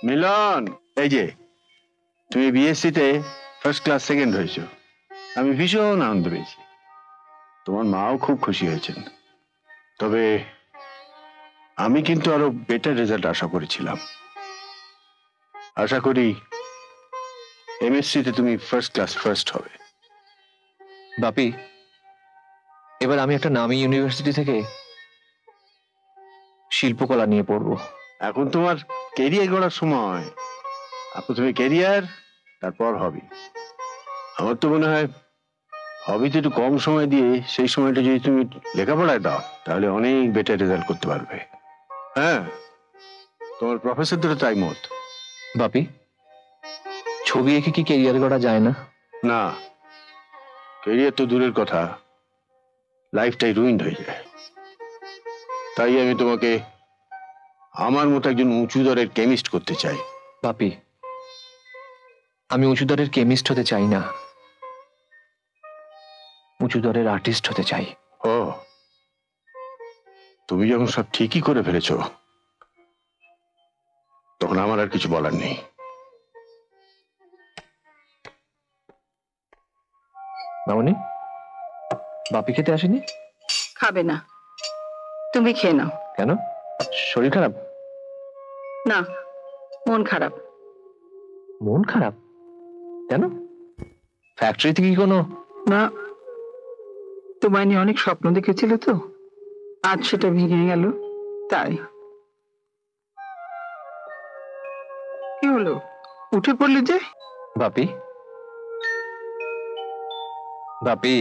মিলন, এই যে তুমি বিএসসি তে ফার্স্ট ক্লাস সেকেন্ড হয়েছো, আমি ভীষণ আনন্দ পেয়েছি। তোমার মাও খুব খুশি হয়েছেন। তবে আমি কিন্তু আরো বেটার রেজাল্ট আশা করেছিলাম। আশা করি এমএসসি তে তুমি ফার্স্ট ক্লাস ফার্স্ট হবে। বাপি, এবার আমি একটা নামী ইউনিভার্সিটি থেকে শিল্পকলা নিয়ে পড়বো। এখন তোমার কেরিয়ার গড়ার সময়। প্রথমে কেরিয়ার, তারপর হবি। আমার তো মনে হয় হবিতে একটু কম সময় দিয়ে সেই সময়টা যদি তুমি লেখাপড়ায় দাও তাহলে অনেক বেটার রেজাল্ট করতে পারবে। হ্যাঁ, তোমার প্রফেসরদেরও তাই মত। বাপি, ছবি এঁকে কি কেরিয়ার গড়া যায় না? না, কেরিয়ার তো দূরের কথা, লাইফটাই রুইন্ড হয়ে যায়। তাই আমি তোমাকে আমার মতো একজন উঁচু দরের কেমিস্ট করতে চাই। বাপি, আমি উঁচু দরের কেমিস্ট হতে চাই না, উঁচু দরের আর্টিস্ট হতে চাই। ও, তুমি যখন সব ঠিকই করে ফেলেছো তখন আমার আর কিছু বলার নেই। মামনি, বাপি খেতে আসেনি? খাবে না, তুমি খেয়ে নাও। কেন, শরীর খারাপ? না, মন খারাপ। মন খারাপ কেন? ফ্যাক্টরিতে কি কোনো? না, তোমায় নিয়ে অনেক স্বপ্ন দেখেছিল তো, আজ সেটা ভেঙে গেল তাই। কি হলো, উঠে পড়লে যে? বাপি, বাপি,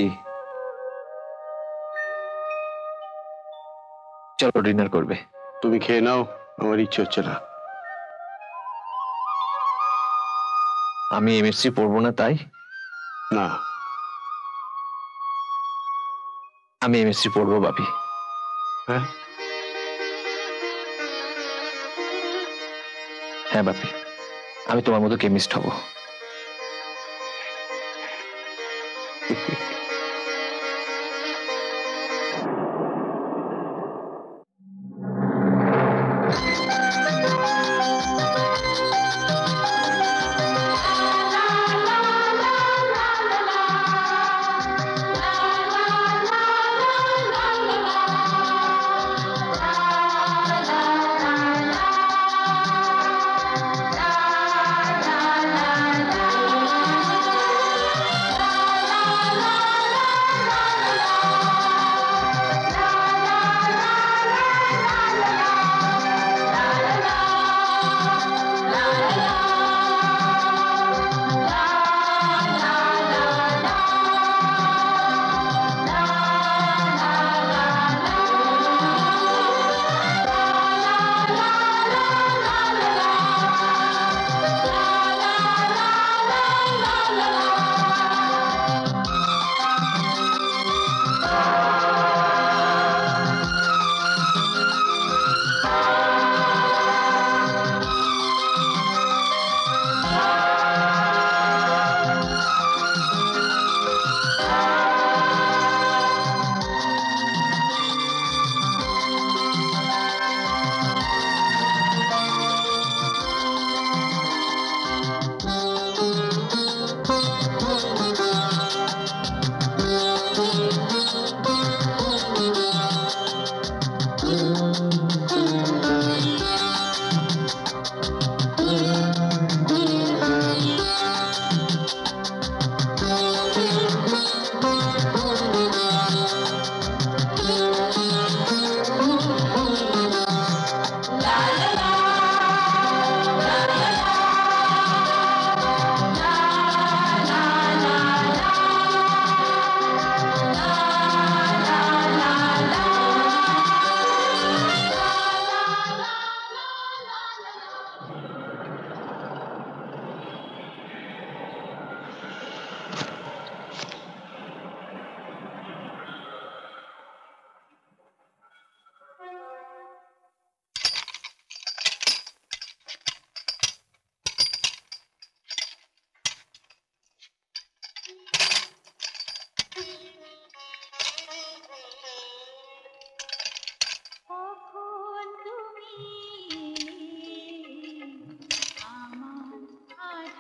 চলো ডিনার করবে। তুমি খেয়ে নাও, আমার ইচ্ছে হচ্ছে না। আমি এমএসসি পড়বো না তাই? না, আমি এমএসসি পড়বো বাপি। হ্যাঁ হ্যাঁ বাপি, আমি তোমার মতো কেমিস্ট হব।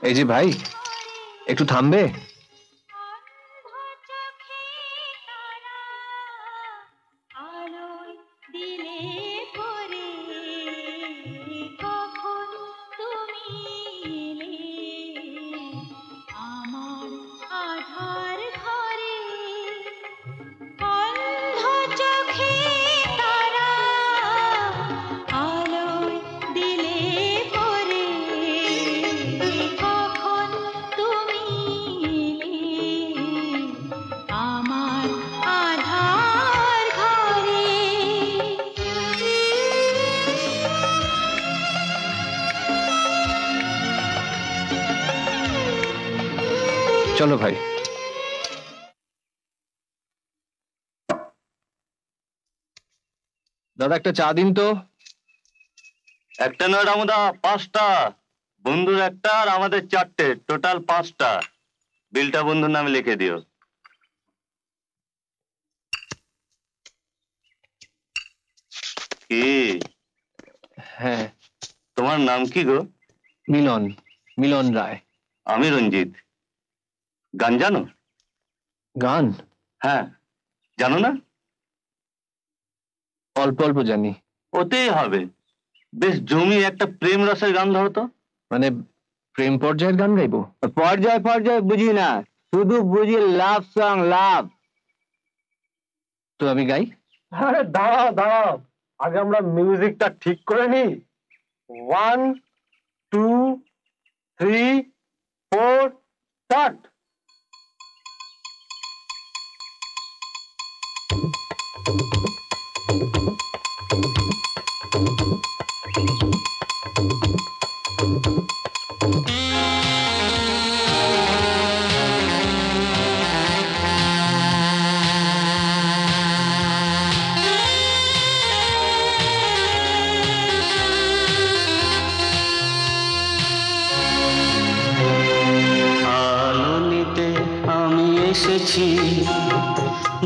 এই যে ভাই, একটু থামবে? চলো ভাই। দাদা একটা চা দিন তো। একটা নয় রামুদা, 5টা। বন্ধুর একটা আর আমাদের 4টে, টোটাল 5টা। বিলটা বন্ধুর নামে লিখে দিও। কি হ্যাঁ, তোমার নাম কি গো? মিলন, মিলন রায়। আমি রঞ্জিত। গান জানো? গান? হ্যাঁ, জানো না? অল্প অল্প জানি। ওতেই হবে। বেশ জমি একটা প্রেম রসের গান ধরো তো। মানে প্রেম পর্যায়ের গান গাইবো? পর্যায় পর্যায়ে বুঝি না, শুধু বুঝি লাভ সং, লাভ। তো আমি গাই। আরে দাঁড়াও দাঁড়াও, আগে আমরা মিউজিকটা ঠিক করে নি। 1 2 3 4 স্টার্ট। আলো নিতে আমি এসেছি,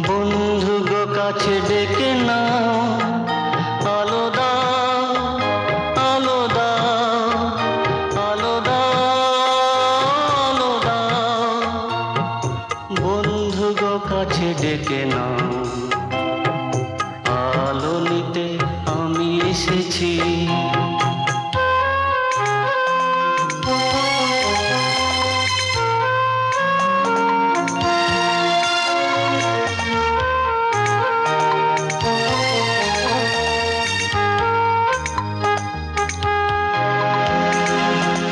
বন্ধু গো কাছে ডেকে নাও। আলো দাও, আলো দাও, আলো দাও, আলো দাও, বন্ধু গো কাছে ডেকে নাও। আলো নিতে আমি এসেছি।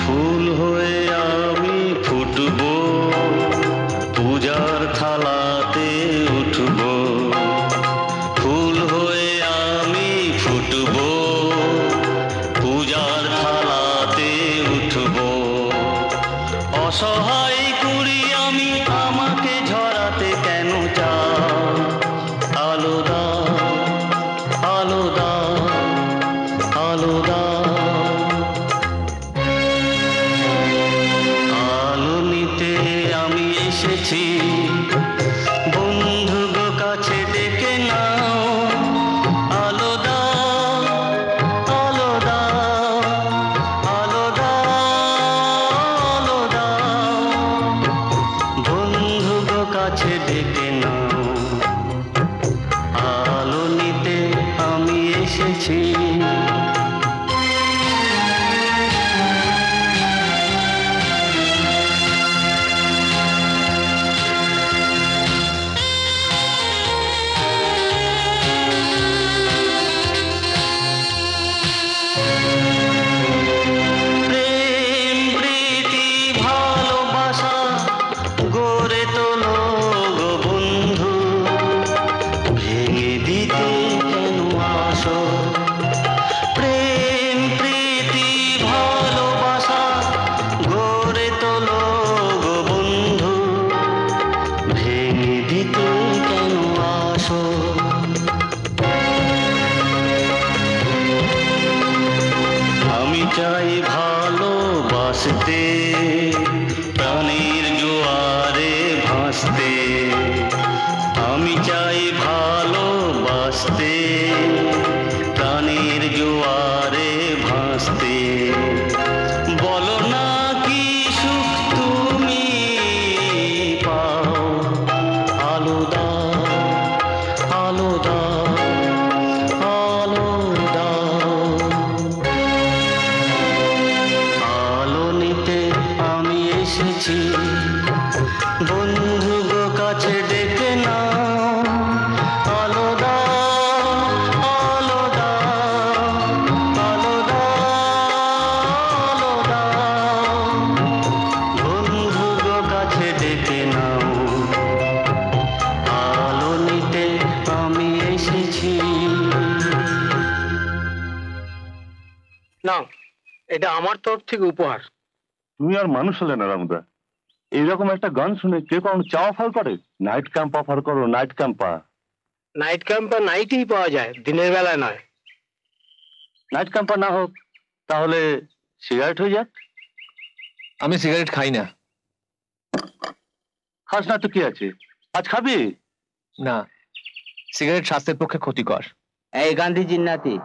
ফুল হয়ে আমি ফুটবো, পূজার থালাতে উঠবো। ফুল হয়ে আমি ফুটবো, পূজার থালাতে উঠবো। অসহায় কুড়ি আমি, আমাকে ঝরাতে কেন চাও? আলো দাও, আলো দাও, আলো দাও। আলো নিতে আমি এসেছি, বন্ধু গো কাছে ডেকে নাও। আলো দাও, আলো দাও, আলো দাও, আলো দাও, বন্ধু গো কাছে ডেকে নাও। আলো নিতে আমি এসেছি। প্রেম প্রীতি ভালোবাসা গড়ে তোলো গো বন্ধু। বন্ধু গো কাছে ডেকে নাও, আলো দাও, আলো দাও, আলো দাও, আলো দাও, বন্ধু গো কাছে ডেকে নাও, আলো নিতে আমি এসেছি। নাও, এটা আমার তরফ থেকে উপহার। তুমি আর মানুষ হলে না রামুদা, এইরকম একটা গান শুনে কে কখনো চা অফার করে? নাইট ক্যাম্প অফার করো, নাইট ক্যাম্পা। নাইট ক্যাম্পার নাইটেই পাওয়া যায়, দিনের বেলায় নয়। নাইট ক্যাম্পা না হোক তাহলে সিগারেট হয়ে যাক। আমি সিগারেট খাই না। খাস না তো কি আছে, আজ খাবি? না, সিগারেট স্বাস্থ্যের পক্ষে ক্ষতিকর। এই গান্ধীজির নাতি,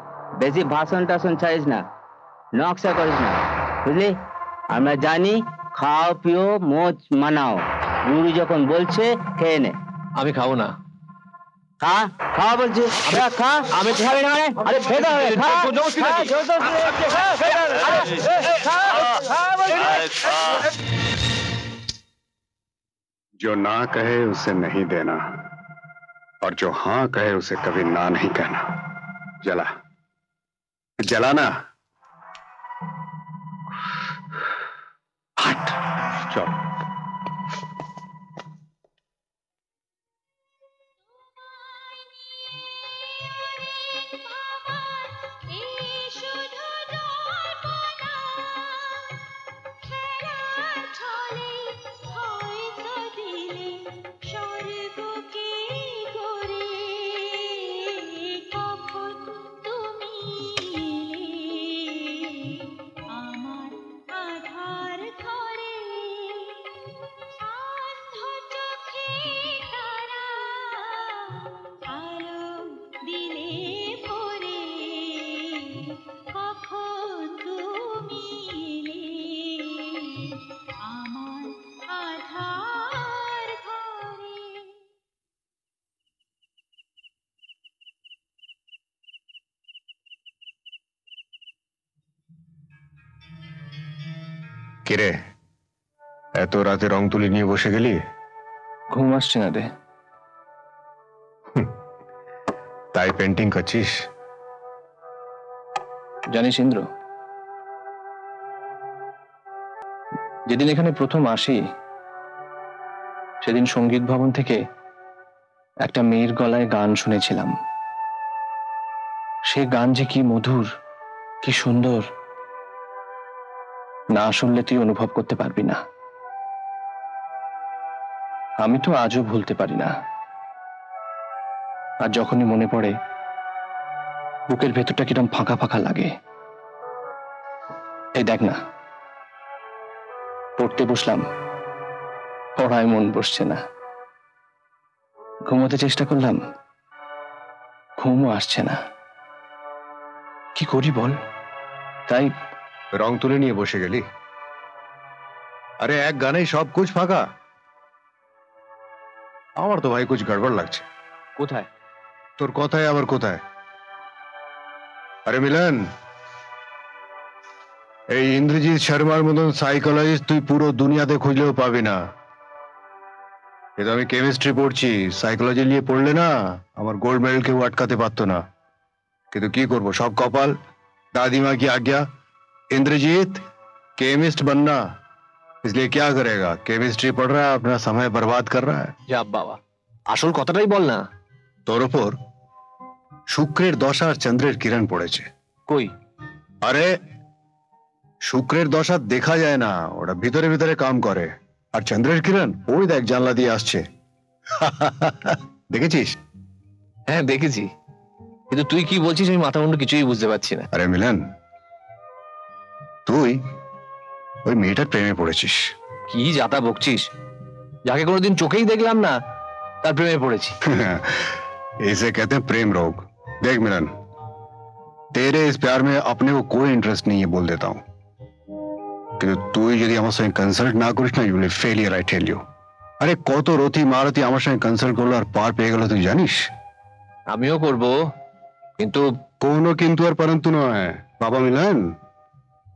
বেশি ভাষণ টাষণ ছাড়িস না, নকশা করিস না, বুঝলি? আমরা জানি খাও পিও মোজ মানাও, গুরু যখন বলছে খেয়ে নে। আমি খাবো না। খা, খা বলছি, খা। আমি খাবি না মানে? আরে ফেদা হবে, খা। খা, জোরদার করে যাচ্ছে, খা, ফেদা হবে। আরে, খা, খা বলছি। जो ना कहे उसे नहीं देना, और जो हाँ कहे उसे कभी ना नहीं कहना। जला जलाना। हट, चल। কিরে, এত রাতে রং তুলি নিয়ে বসে গেলি? ঘুম আসছে না রে। তাই পেন্টিং করছিস? জানিস ইন্দ্র, যেদিন এখানে প্রথম আসি সেদিন সঙ্গীত ভবন থেকে একটা মেয়ের গলায় গান শুনেছিলাম। সে গান যে কি মধুর, কি সুন্দর, না শুনলে তুই অনুভব করতে পারবি না। আমি তো আজও ভুলতে পারি না। আর যখনই মনে পড়ে বুকের ভেতরটা কিরম ফাঁকা ফাঁকা লাগে। এই দেখ না, পড়তে বসলাম, পড়ায় মন বসছে না। ঘুমোতে চেষ্টা করলাম, ঘুমও আসছে না। কি করি বল? তাই রং তুলে নিয়ে বসে গেলি? আরে এক গানেই সব কুছ ফাঁকা। আমার তো ভাই কুছ গড়বড় লাগছে। কোথায়? তোর কথায় আবার কোথায়? আরে মিলন, এই ইন্দ্রজিৎ শর্মার মতন সাইকোলজিস্ট তুই পুরো দুনিয়াতে খুঁজলেও পাবি না। কিন্তু আমি কেমিস্ট্রি পড়ছি, সাইকোলজি নিয়ে পড়লে না আমার গোল্ড মেডেল কেউ আটকাতে পারতো না। কিন্তু কি করবো, সব কপাল, दादी की आज्ञा। इंद्रजीत केमिस्ट बनना, इसलिए क्या करेगा, केमिस्ट्री पढ़ रहा है, अपना समय बर्बाद कर रहा है। যা বাবা, আসল কথাটাই বল না। তোর ওপর শুক্রের দশা আর চন্দ্রের কিরণ পড়েছে। কই? আরে শুক্রের দশা দেখা যায় না, ওটা ভিতরে ভিতরে কাম করে। আর চন্দ্রের কিরণ ওই দেখ জানলা দিয়ে আসছে। দেখেছিস? হ্যাঁ দেখেছি, কিন্তু তুই কি বলছিস আমি মাথা মুন্ডু কিছুই বুঝতে পারছি না। আরে মিলন, তুই ওই মেয়েটার প্রেমে পড়েছিস। কি যাতা বকছিস? যাকে কোনোদিন চোখেই দেখলাম না তার প্রেমে পড়েছি। इसे कहते हैं प्रेम रोग। देख मिलन, तेरे इस प्यार में अपने को कोई इंटरेस्ट नहीं है बोल देता हूं, কিন্তু তুই যদি আমার সঙ্গে কনসাল্ট না করিস না, you will failure, I tell you. আরে কত রথি মারতি আমার সঙ্গে কনসাল্ট করলো আর পার পেয়ে গেল, তুই জানিস? আমিও করব, কিন্তু কোনো কিন্তু আর পরন্তু নয় বাবা মিলন।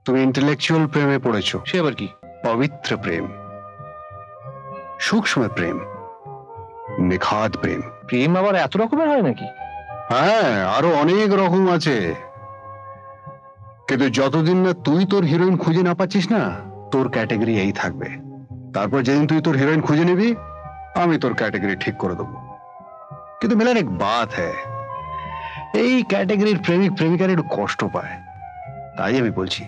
তুমি ইন্টেলেকচুয়াল প্রেমে পড়েছো। সে আবার কি? পবিত্র প্রেম, সূক্ষ্ম প্রেম, নিখাদ প্রেম। প্রেম আবার এত রকমের হয় নাকি? হ্যাঁ, আরো অনেক রকম আছে, কিন্তু যতদিন না তুই তোর হিরোইন খুঁজে না পাচ্ছিস না, তোর ক্যাটাগরি এই থাকবে। তারপর যেদিন তুই তোর হিরোইন খুঁজে নিবি, আমি তোর ক্যাটাগরি ঠিক করে দেবো। কিন্তু মিলার এক বাত হ্যায়, এই ক্যাটাগরির প্রেমিক প্রেমিকার একটু কষ্ট পায়। তাই আমি বলছি,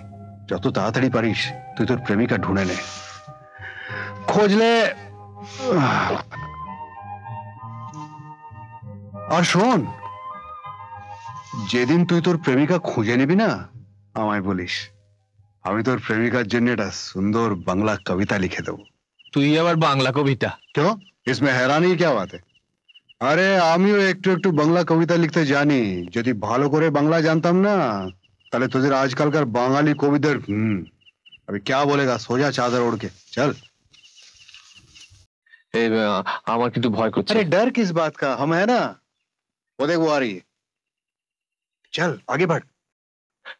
যত তাড়াতাড়ি পারিস তুই তোর প্রেমিকা ঢুঁড়ে নে। খোঁজলে আর শোন, যেদিন তুই তোর প্রেমিকা খুঁজে নিবি না, আমায় বলিস, আমি তোর প্রেমিকার জন্য একটা সুন্দর বাংলা কবিতা লিখে দেবো। তুই আবার বাংলা কবিতা? क्यों, इसमें हैरानी क्या बात है? আরে আমিও একটু একটু বাংলা কবিতা লিখতে জানি। যদি ভালো করে বাংলা জানতাম না, তাহলে তোদের আজকালকার বাঙালি কবিদের अभी क्या बोलेगा, सोजा चादर ओढ़ के चल। আমার কিন্তু ভয় করছে। अरे डर किस बात का, हम है ना, वो देख वो आ रही है, चल आगे बढ़।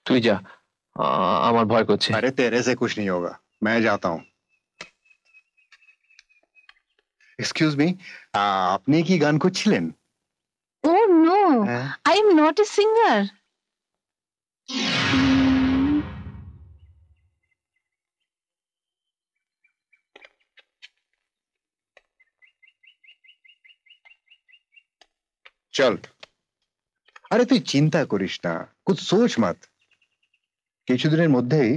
তুই যা, আমার ভয় করছে। अरे तेरे से कुछ नहीं होगा, मैं जाता हूँ। एक्सक्यूज मी, আপনি কি গান করছিলেন? Oh no, হ্যাঁ? I am not a singer. চল। আরে তুই চিন্তা করিস না, কুছ সোচ মত, কিছুদিনের মধ্যেই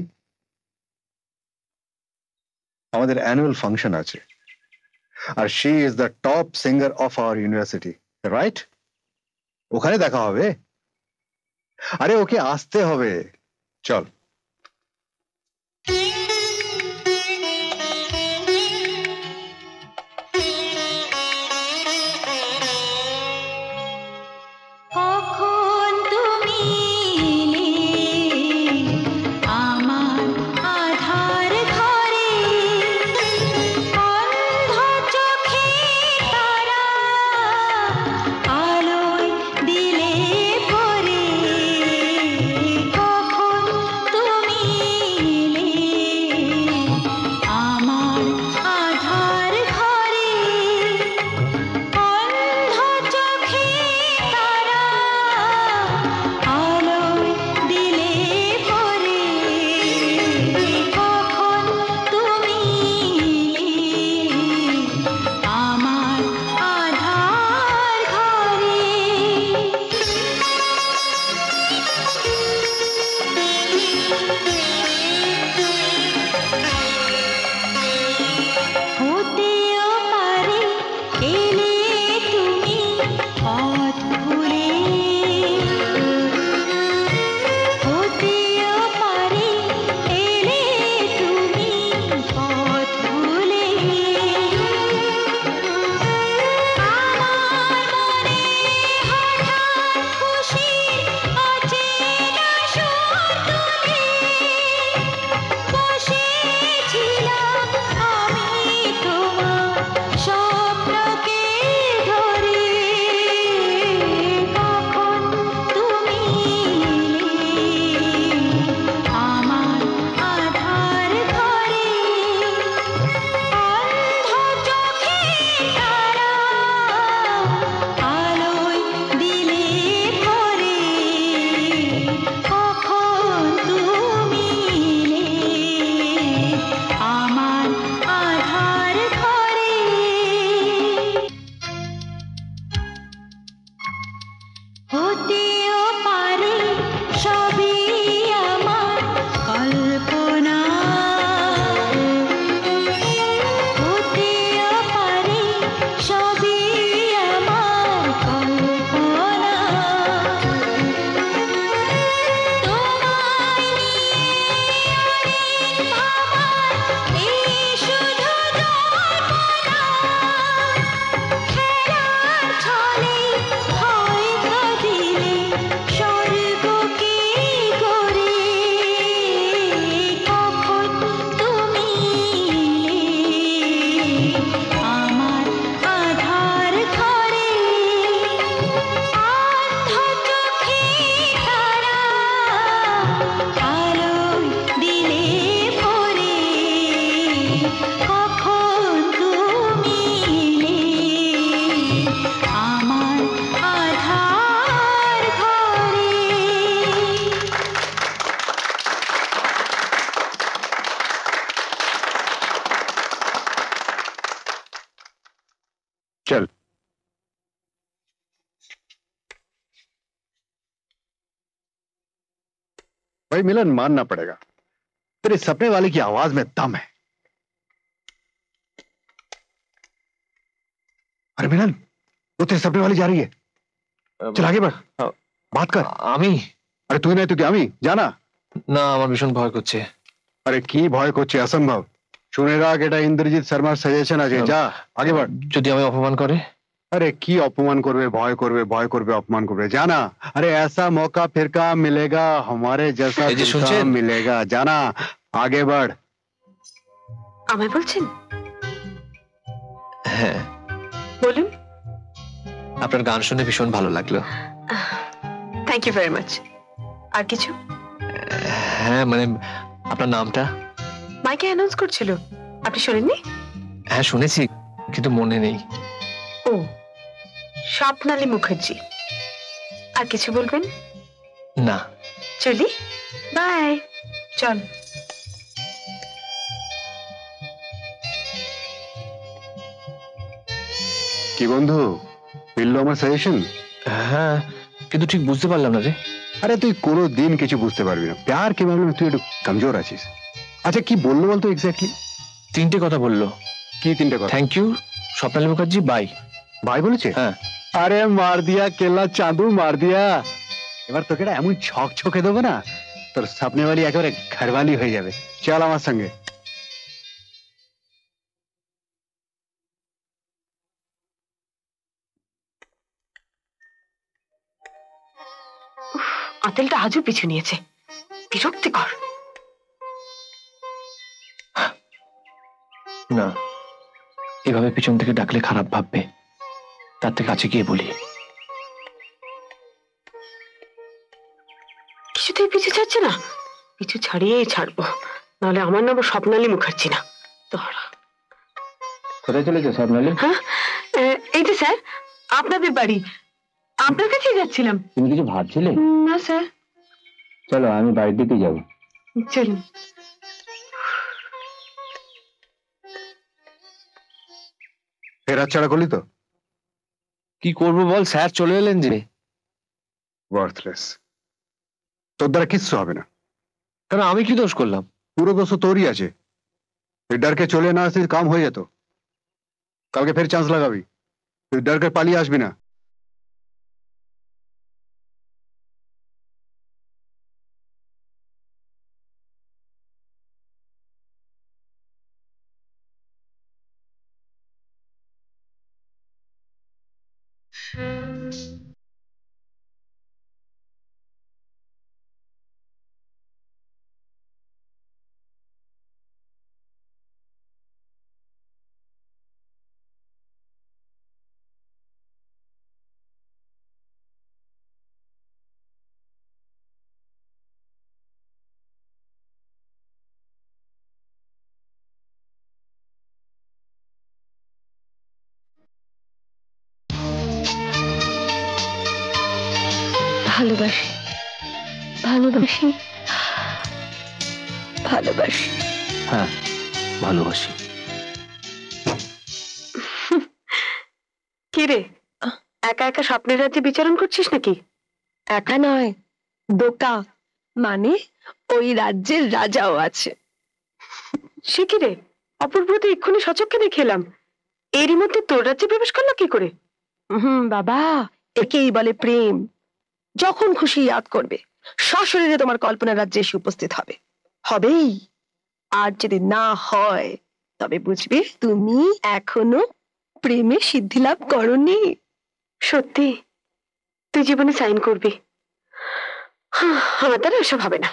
আমাদের অ্যানুয়াল ফাংশন আছে, আর she is the top singer of our university, right? ওখানে দেখা হবে। আরে ওকে আসতে হবে, চল। কখন তুমি এলে আমার আধার ঘরে, অন্ধ চোখে তারা আলোয় দিলে ভরে। কখন चल। भाई मिलन, मानना पड़ेगा, तेरे सपने वाले की आवाज में दम है। अरे मिलन, वो तेरे सपने वाली जा रही है, चल आगे बढ़, बात कर। আমি अरे तू नहीं तो क्या, আমি জানা না, আমার ভীষণ ভয় করছে। আরে কি ভয় করছে, অসম্ভব। শুনে রাখ, এটা ইন্দ্রজিৎ শর্মার সাজেশন আছে, যা আগে बढ़। যদি আমি অপমান করে? अरे की अपमान करवे, भय करवे, भय करवे, अपमान करवे, जाना। अरे ऐसा मौका फिर कहाँ मिलेगा, हमारे जैसा এই যে फिर শুনছেন? कहाँ मिलेगा, जाना आगे बढ़। আমায় বলছেন? হ্যাঁ, বলুন। আপনার গান শুনে ভীষণ ভালো লাগলো। Thank you very much. আর কিছু? হ্যাঁ মানে আপনার নামটা? মাইকে অ্যানাউন্স করছিল, আপনি শোনেননি? হ্যাঁ শুনেছি, কিন্তু মনে নেই। ও, স্বপ্নালী মুখার্জি। আর কিছু বলবেন? না। চলি, বাই। চল। কি বন্ধু, মিললো আমার সাজেশন? হ্যাঁ, কিন্তু ঠিক বুঝতে পারলাম না রে। আরে তুই কোনো দিন কিছু বুঝতে পারবি না, প্যার के मामले में তুই একটু কমজোর আছিস। আচ্ছা কি বললো বলতো এক্স্যাক্টলি? তিনটে কথা বললো। কি তিনটে কথা? Thank you, Swapnali Mukherjee, bye. ভাই বলেছে? হ্যাঁ। আরে মার দিয়া কেলা, চাঁদু মার দিয়া। এবার তোকে এটা এমন ছক ছকে দেবো না, তোর স্বপ্নে वाली একেবারে ঘরওয়ালি হয়ে যাবে। চল আমার সঙ্গে। আতেলটা আজও পিছু নিয়েছে, বিরক্তিকর। না, এভাবে পিছন থেকে ডাকলে খারাপ ভাববে, তার থেকে কাছে গিয়ে বলি। কিছুতেই পিছু ছাড়ছে না, পিছু ছাড়িয়েই ছাড়বো, নাহলে আমার নাম স্বপ্নালী মুখার্জি না। তোরা কোথায় চলেছো স্বপ্নালী? হ্যাঁ, এই যে স্যার, আপনাদের বাড়ি, আপনার কাছেই যাচ্ছিলাম। তুমি কিছু ভাবছিলে? না স্যার। চলো আমি বাড়ির দিকে যাবো। চলুন। ফের ছাড়া করলি তো? কি করবো বল, স্যার চলে এলেন যে। ওয়ার্থলেস, তোর দ্বারা কিচ্ছু হবে না। কেন, আমি কি দোষ করলাম? পুরো দোষ তো তোরই আছে। তুই ডরকে চলে না আসলে কাম হয়ে যেত। কালকে ফের চান্স লাগাবি, তুই ডরকে পালিয়ে আসবি না। ভালোবাসি, ভালোবাসি, ভালোবাসি। হ্যাঁ, ভালোবাসি। কি রে, একা একা স্বপ্নের রাজ্যে বিচরণ করছিস নাকি? একা নয়, দোকা, মানে ওই রাজ্যের রাজাও আছে। সে কি রে, অপূর্ব তো এক্ষুনি সচক্ষে দেখে এলাম, এরই মধ্যে তোর রাজ্যে প্রবেশ করলো কি করে? বাবা, একেই বলে প্রেম। যখন খুশি ইয়াদ করবে, সশরীরে তোমার কল্পনা রাজ্যে এসে উপস্থিত হবে, হবেই। আর যদি না হয়, তবে বুঝবে তুমি এখনো প্রেমে সিদ্ধি লাভ করনি। সত্যি তুই জীবনে সাইন করবি? আমার দ্বারা এসব হবে না।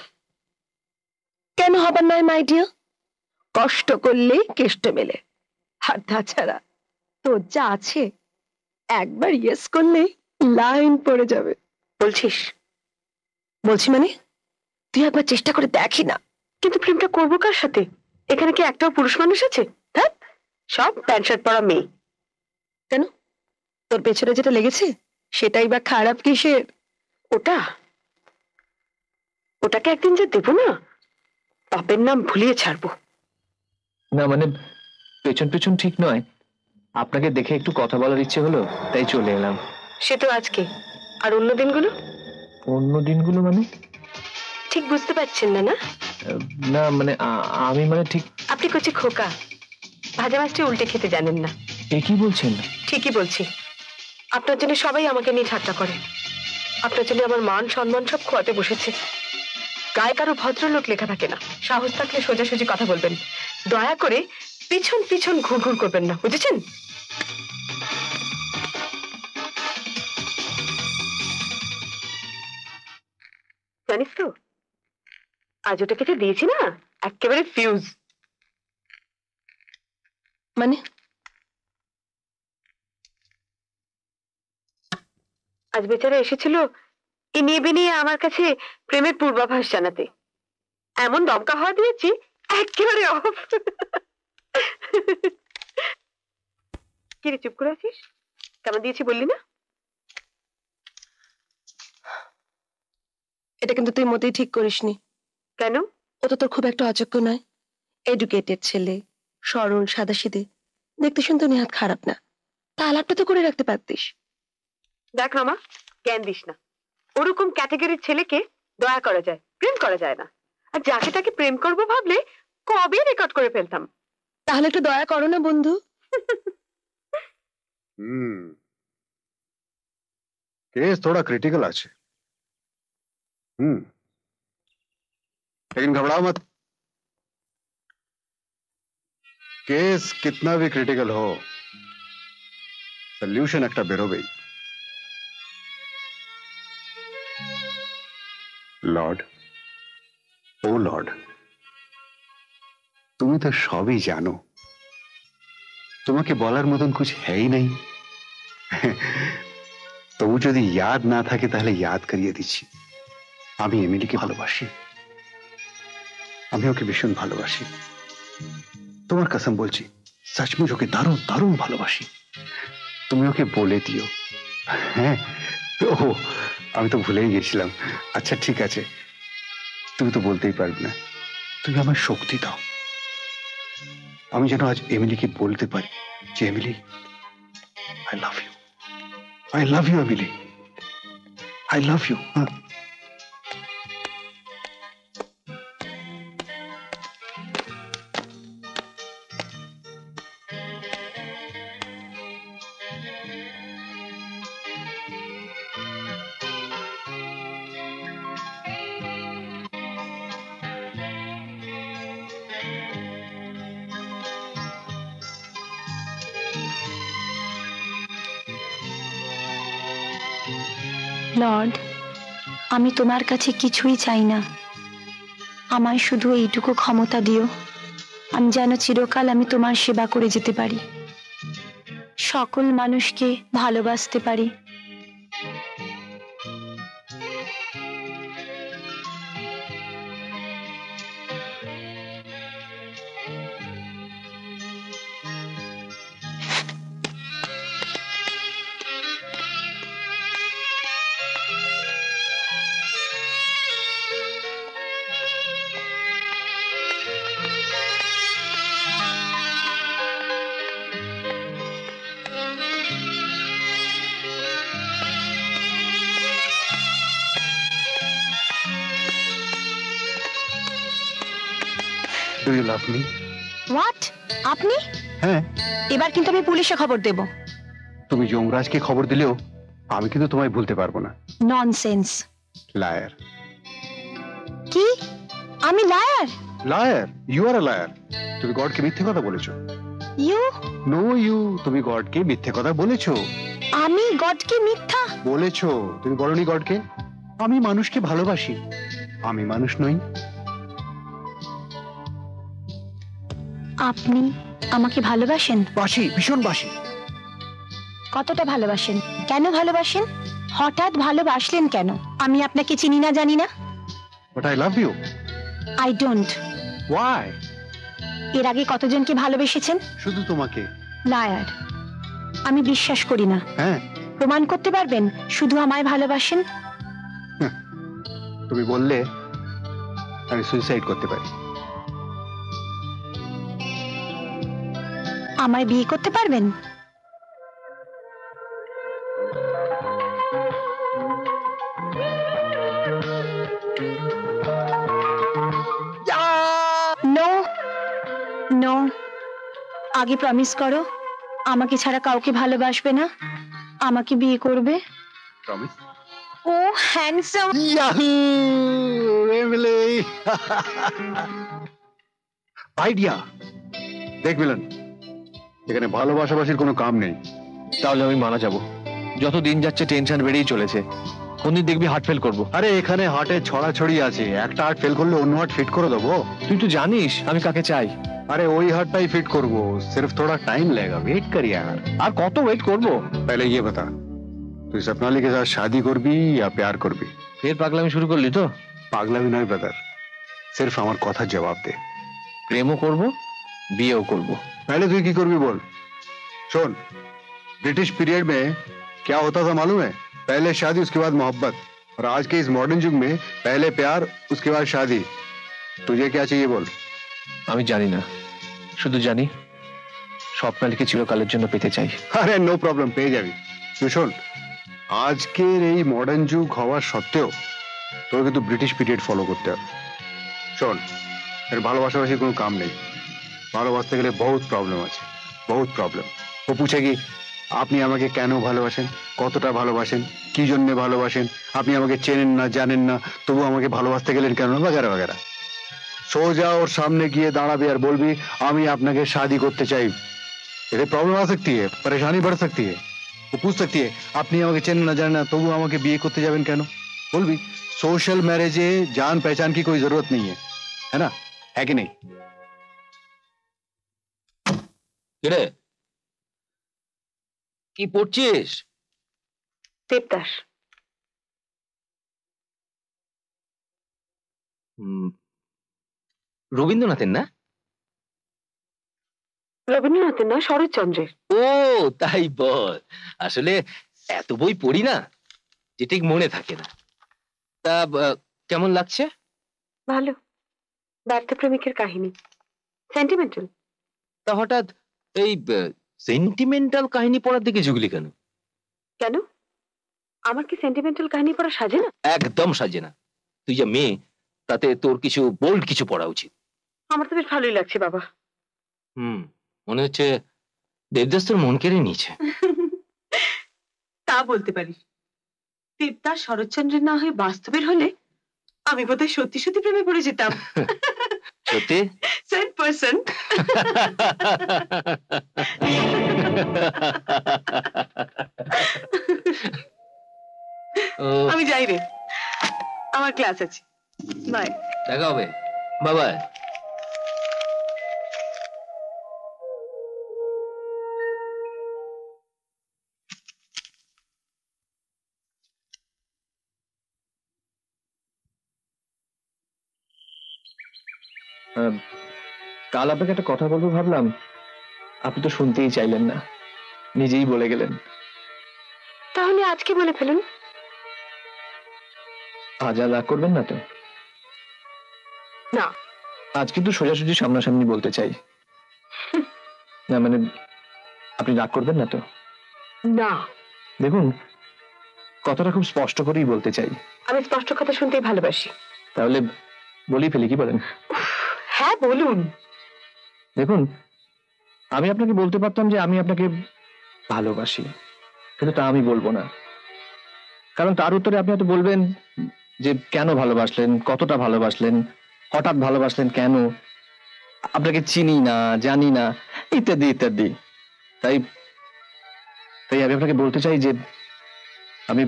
কেন হবার নয় মাই ডিয়ার? কষ্ট করলেই কেষ্ট মেলে। আর তাছাড়া তোর যা আছে, একবার ইয়েস করলেই লাইন পড়ে যাবে। বলছিস? বলছি মানে, তুই একবার চেষ্টা করে দেখি না। কিন্তু প্রেমটা করবো কার সাথে? এখানে কি একটাও পুরুষ মানুষ আছে? হ্যাঁ, সব প্যান্ট শার্ট পরা মেয়ে। কেন, তোর পেছনে যেটা লেগেছে সেটাই বা খারাপ কিসের? ওটাকে একদিন যে দেবো না, বাপের নাম ভুলিয়ে ছাড়বো। না মানে পেছন পেছন ঠিক নয়, আপনাকে দেখে একটু কথা বলার ইচ্ছে হলো, তাই চলে এলাম। সে তো আজকে, আর অন্য দিনগুলো? অন্য দিনগুলো মানে? ঠিক বুঝতে পারছেন না? না না মানে আমি মানে ঠিক। আপনি করছে খোকা, ভাজা মাছটা উল্টে খেতে জানেন না। এ কি বলছেন? ঠিকই বলছি। আপনার জন্য সবাই আমাকে নিয়ে ঠাট্টা করে। আপনার জন্য আমার মান সম্মান সব খোয়াতে বসেছে। গায়ে কারো ভদ্রলোক লেখা থাকে না। সাহস থাকলে সোজাসুজি কথা বলবেন, দয়া করে পিছন পিছন ঘুরঘুর করবেন না, বুঝেছেন? জানিস তো, আজ ওটাকে যে দিয়েছি না, একেবারে ফিউজ। মানে? আজ বেচারা এসেছিল এ নিয়ে বেনিয়ে আমার কাছে প্রেমের পূর্বাভাস জানাতে। এমন দমকা হওয়া দিয়েছি একেবারে অফ। কিরে চুপ করে আছিস? কেমন দিয়েছি বললি না? এটা কিন্তু তুই মোটেই ঠিক করিসনি। কেন? ও তো তোর খুব একটা অযোগ্য নয়। এডুকেটেড ছেলে, সরল সাদাসিধে, দেখতে শুনতে নেহাত খারাপ না। তা আলাপটা তো করে রাখতে পারতিস। দেখ রামা, জ্ঞান দিস না। ওরকম ক্যাটাগরির ছেলেকে দয়া করা যায়, প্রেম করা যায় না। আর যাকে তাকে প্রেম করবো ভাবলে কবে রেকর্ড করে ফেলতাম। তাহলে একটু দয়া করো না বন্ধু। केस थोड़ा क्रिटिकल আছে। लेकिन घबराओ मत। केस कितना भी क्रिटिकल हो, सॉल्यूशन একটা বেরোবেই। লর্ড, ও লর্ড, তুমি তো সবই জানো। তোমাকে বলার মতন कुछ है ही नहीं। তবু যদি याद না থাকে তাহলে याद করিয়ে দিচ্ছি। আমি এমিলিকে ভালোবাসি। আমি ওকে ভীষণ ভালোবাসি। তোমার কসম বলছি, সচমুচ ওকে দারুণ দারুণ ভালোবাসি। তুমি ওকে বলে দিও। হ্যাঁ, ও আমি তো ভুলেই গেছিলাম। আচ্ছা ঠিক আছে, তুমি তো বলতেই পারবে না। তুমি আমার শক্তি দাও। আমি যেন আজ এমিলিকে বলতে পারি যে Emily, I love you, I love you Emily, I love you. Lord, আমি তোমার কাছে কিছুই চাই না। আমায় শুধু এইটুকু ক্ষমতা দিও, আমি যেন চিরকাল আমি তোমার সেবা করে যেতে পারি, সকল মানুষকে ভালোবাসতে পারি। Do you love me? What? আপনি? হ্যাঁ। এবার কিন্তু আমি পুলিশে খবর দেব। তুমি যমরাজকে খবর দিলেও আমি কিন্তু তোমায় ভুলতে পারবো না। ননসেন্স। লায়ার। কি? আমি liar? Liar? You are a liar. তুমি গডকে মিথ্যে কথা বলেছো। ইউ? নো ইউ, তুমি গডকে মিথ্যে কথা বলেছো। আমি গডকে মিথ্যা বলেছো? তুমি বলনি গডকে আমি মানুষকে ভালোবাসি, আমি মানুষ নই। আপনি আমাকে ভালোবাসেন? বাসি, ভীষণ বাসি। কতটা ভালোবাসেন? কেন ভালোবাসেন? হঠাৎ ভালোবাসলেন কেন? আমি আপনাকে চিনি না, জানি না। But I love you. I don't. Why? এর আগে কতজনকে ভালোবেসেছেন? শুধু তোমাকে। লায়ার। আমি বিশ্বাস করি না। হ্যাঁ। প্রমাণ করতে পারবেন শুধু আমায় ভালোবাসেন? তুমি বললে আমি সুইসাইড করতে পারি। আমায় বিয়ে করতে পারবেন? আগে প্রমিস করো আমাকে ছাড়া কাউকে ভালোবাসবে না, আমাকে বিয়ে করবে। প্রমিস? ও হ্যান্ডসাম। Yahoo Emily, idea. দেখ মিলন, এখানে ভালোবাসাবাসির কোনো কাম নেই। তাহলে আমি মারা যাব। যত দিন যাচ্ছে টেনশন বেড়েই চলেছে, কোনদিন দেখবি হার্ট ফেল করবো। আরে এখানে হার্টে ছড়াছড়ি আছে, একটা হার্ট ফেল করলে অন্য হার্ট ফিট করে দেবো। তুই তো জানিস আমি কাকে চাই। अरे वही हार्टटाई फिट करबो, सिर्फ थोड़ा टाइम लगेगा, वेट कर यार। আর কত ওয়েট করবো? पहले ये बता, तू सपनाली के साथ शादी करबी या प्यार करबी? ফের পাগলামি শুরু করলি তো? पागलामी नहीं ब्रदर, सिर्फ আমার কথা জবাব দে। প্রেমও করব, বিয়েও করব। पहले तू की करबी बोल। सुन, ब्रिटिश पीरियड में क्या होता था मालूम है? पहले शादी उसके बाद मोहब्बत, और आज के इस मॉडर्न युग में पहले प्यार उसके बाद शादी। तुझे क्या चाहिए बोल? আমি জানি না, শুধু জানি স্বপ্নালীকে চিরকালের জন্য পেতে চাই। আরে নো প্রবলেম, পেয়ে যাবি। তুই শোন, আজকের এই মডার্ন যুগ হওয়া সত্ত্বেও তোর কিন্তু ব্রিটিশ পিরিয়ড ফলো করতে হবে। শোন, এর ভালোবাসাবাসির কোনো কাম নেই। ভালোবাসতে গেলে বহুত প্রবলেম আছে, বহুত প্রবলেম। ও পুছে কি আপনি আমাকে কেন ভালোবাসেন, কতটা ভালোবাসেন, কি জন্য ভালোবাসেন, আপনি আমাকে চেনেন না জানেন না তবু আমাকে ভালোবাসতে গেলেন কেন, বাগেরা বাগেরা। সোজা ওর সামনে গিয়ে দাঁড়াবি আর বলবি আমি আপনাকে शादी করতে চাই। এতে প্রবলেম आ सकती है, परेशानी बढ़ सकती है। वो पूछ सकती है আপনি আমাকে চেনেন না জানেন না তবু আমাকে বিয়ে করতে যাবেন কেন। বলবি सोशल मैरिजे जान पहचान की कोई जरूरत नहीं है ना, है कि नहीं? কিরে কি পড়ছিস? দেবদাস। রবীন্দ্রনাথের না? রবীন্দ্রনাথের না, শরৎচন্দ্রের। ও তাই বল। আসলে এত বই পড়ি না যে ঠিক মনে থাকে না। তা কেমন লাগছে? ভালো, ব্যর্থ প্রেমিকের কাহিনী, সেন্টিমেন্টাল। তা হঠাৎ এই সেন্টিমেন্টাল কাহিনী পড়ার দিকে ঝুগলি কেন? কেন, আমার কি সেন্টিমেন্টাল কাহিনী পড়া সাজে না? একদম সাজে না। তুই যে মেয়ে, তাতে তোর কিছু বোল্ড কিছু পড়া উচিত। আমার তো বেশ ভালোই লাগছে বাবা। মনে হচ্ছে দেবদাস তোর মন কেড়ে নিয়েছে। তা বলতে পারিস। দেবদাস শরৎচন্দ্রের না হয়ে বাস্তবের হলে আমি বোধহয় সত্যি সত্যি প্রেমে পড়ে যেতাম। সত্যি 100%। আমি যাই রে, আমার ক্লাস আছে। বাই। দেখা হবে, বাবা। কাল আপনাকে একটা কথা বলবো ভাবলাম, আপনি তো শুনতেই চাইলেন না, নিজেই বলে গেলেন। তাহলে আজকে বলে ফেলুন। আজ আর রাগ করবেন না তো? না, আজ কিন্তু সোজাসুজি সামনাসামনি বলতে চাই। না মানে আপনি রাগ করবেন না তো? না। দেখুন, কথাটা খুব স্পষ্ট করেই বলতে চাই। আমি স্পষ্ট কথা শুনতেই ভালোবাসি। তাহলে বলি ফেলি, কি বলেন? হ্যাঁ বলুন। দেখুন, আমি আপনাকে বলতে পারতাম যে আমি আপনাকে ভালোবাসি, কিন্তু তা আমি বলবো না। কারণ তার উত্তরে আপনি হয়তো বলবেন যে কেন ভালোবাসলেন, কতটা ভালোবাসলেন, হঠাৎ ভালোবাসলেন কেন, আপনাকে চিনি না জানি না, ইত্যাদি ইত্যাদি। তাই তাই আমি আপনাকে বলতে চাই যে আমি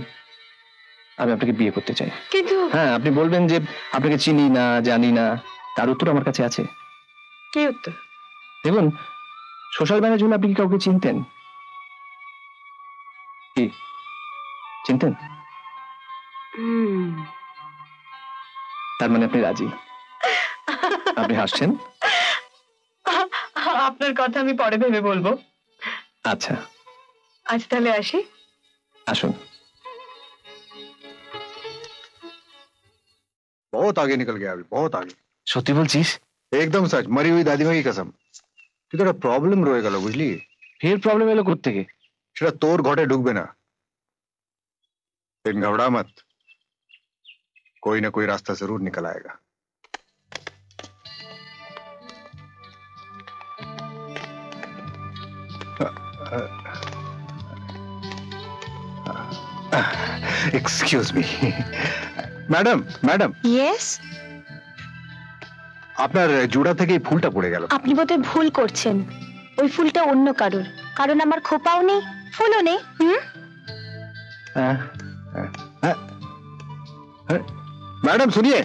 আমি আপনাকে বিয়ে করতে চাই। কিন্তু হ্যাঁ, আপনি বলবেন যে আপনাকে চিনি না জানি না, তার উত্তর আমার কাছে আছে। কি উত্তর? দেখুন, সোশ্যাল ম্যানেজ হলে আপনি কি কাউকে চিনতেন? কি চিনতেন? তার মানে আপনি রাজি? আপনি হাসছেন। আপনার কথা আমি পরে ভেবে বলবো। আচ্ছা, আজ তাহলে আসি। আসুন। बहुत आगे निकल गया अभी, बहुत आगे। সত্যি বলছিস? एकदम सच, मरी हुई दादी माँ की कसम। কিন্তু একটা প্রবলেম রয়ে গেল বুঝলি। ফের প্রবলেম এলো কোত্থেকে? সেটা তোর ঘটে ঢুকবে না। लेकिन घबरा मत, कोई ना कोई रास्ता जरूर निकल आएगा। Excuse me, madam madam, yes, আপনার জোড়া থেকে এই ফুলটা পড়ে গেল। আপনি বোধহয় ভুল করছেন, ওই ফুলটা অন্য কারোর, কারণ আমার খোপাও নেই, ফুলও নেই। मैडम सुनिए,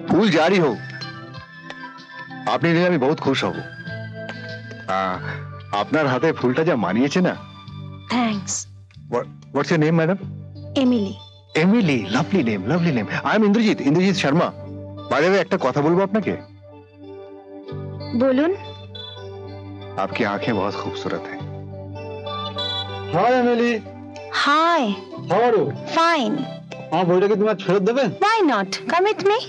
फूल जारी हो, आपने নিলে আমি বহুত খুশ হব। আপনার হাতে ফুলটা যা মানিয়েছে না। Thanks. What's your name madam? Emily. Emily, lovely name, lovely name. I am Indrajit, Indrajit Sharma. বাইরে একটা কথা বলবো আপনাকে। বলুন। आपकी आंखें बहुत खूबसूरत हैं। Hi Emily, hi. How are you? Fine. আমার বইটাকে তোমার ফেরত দেবে? Why not? Come with me.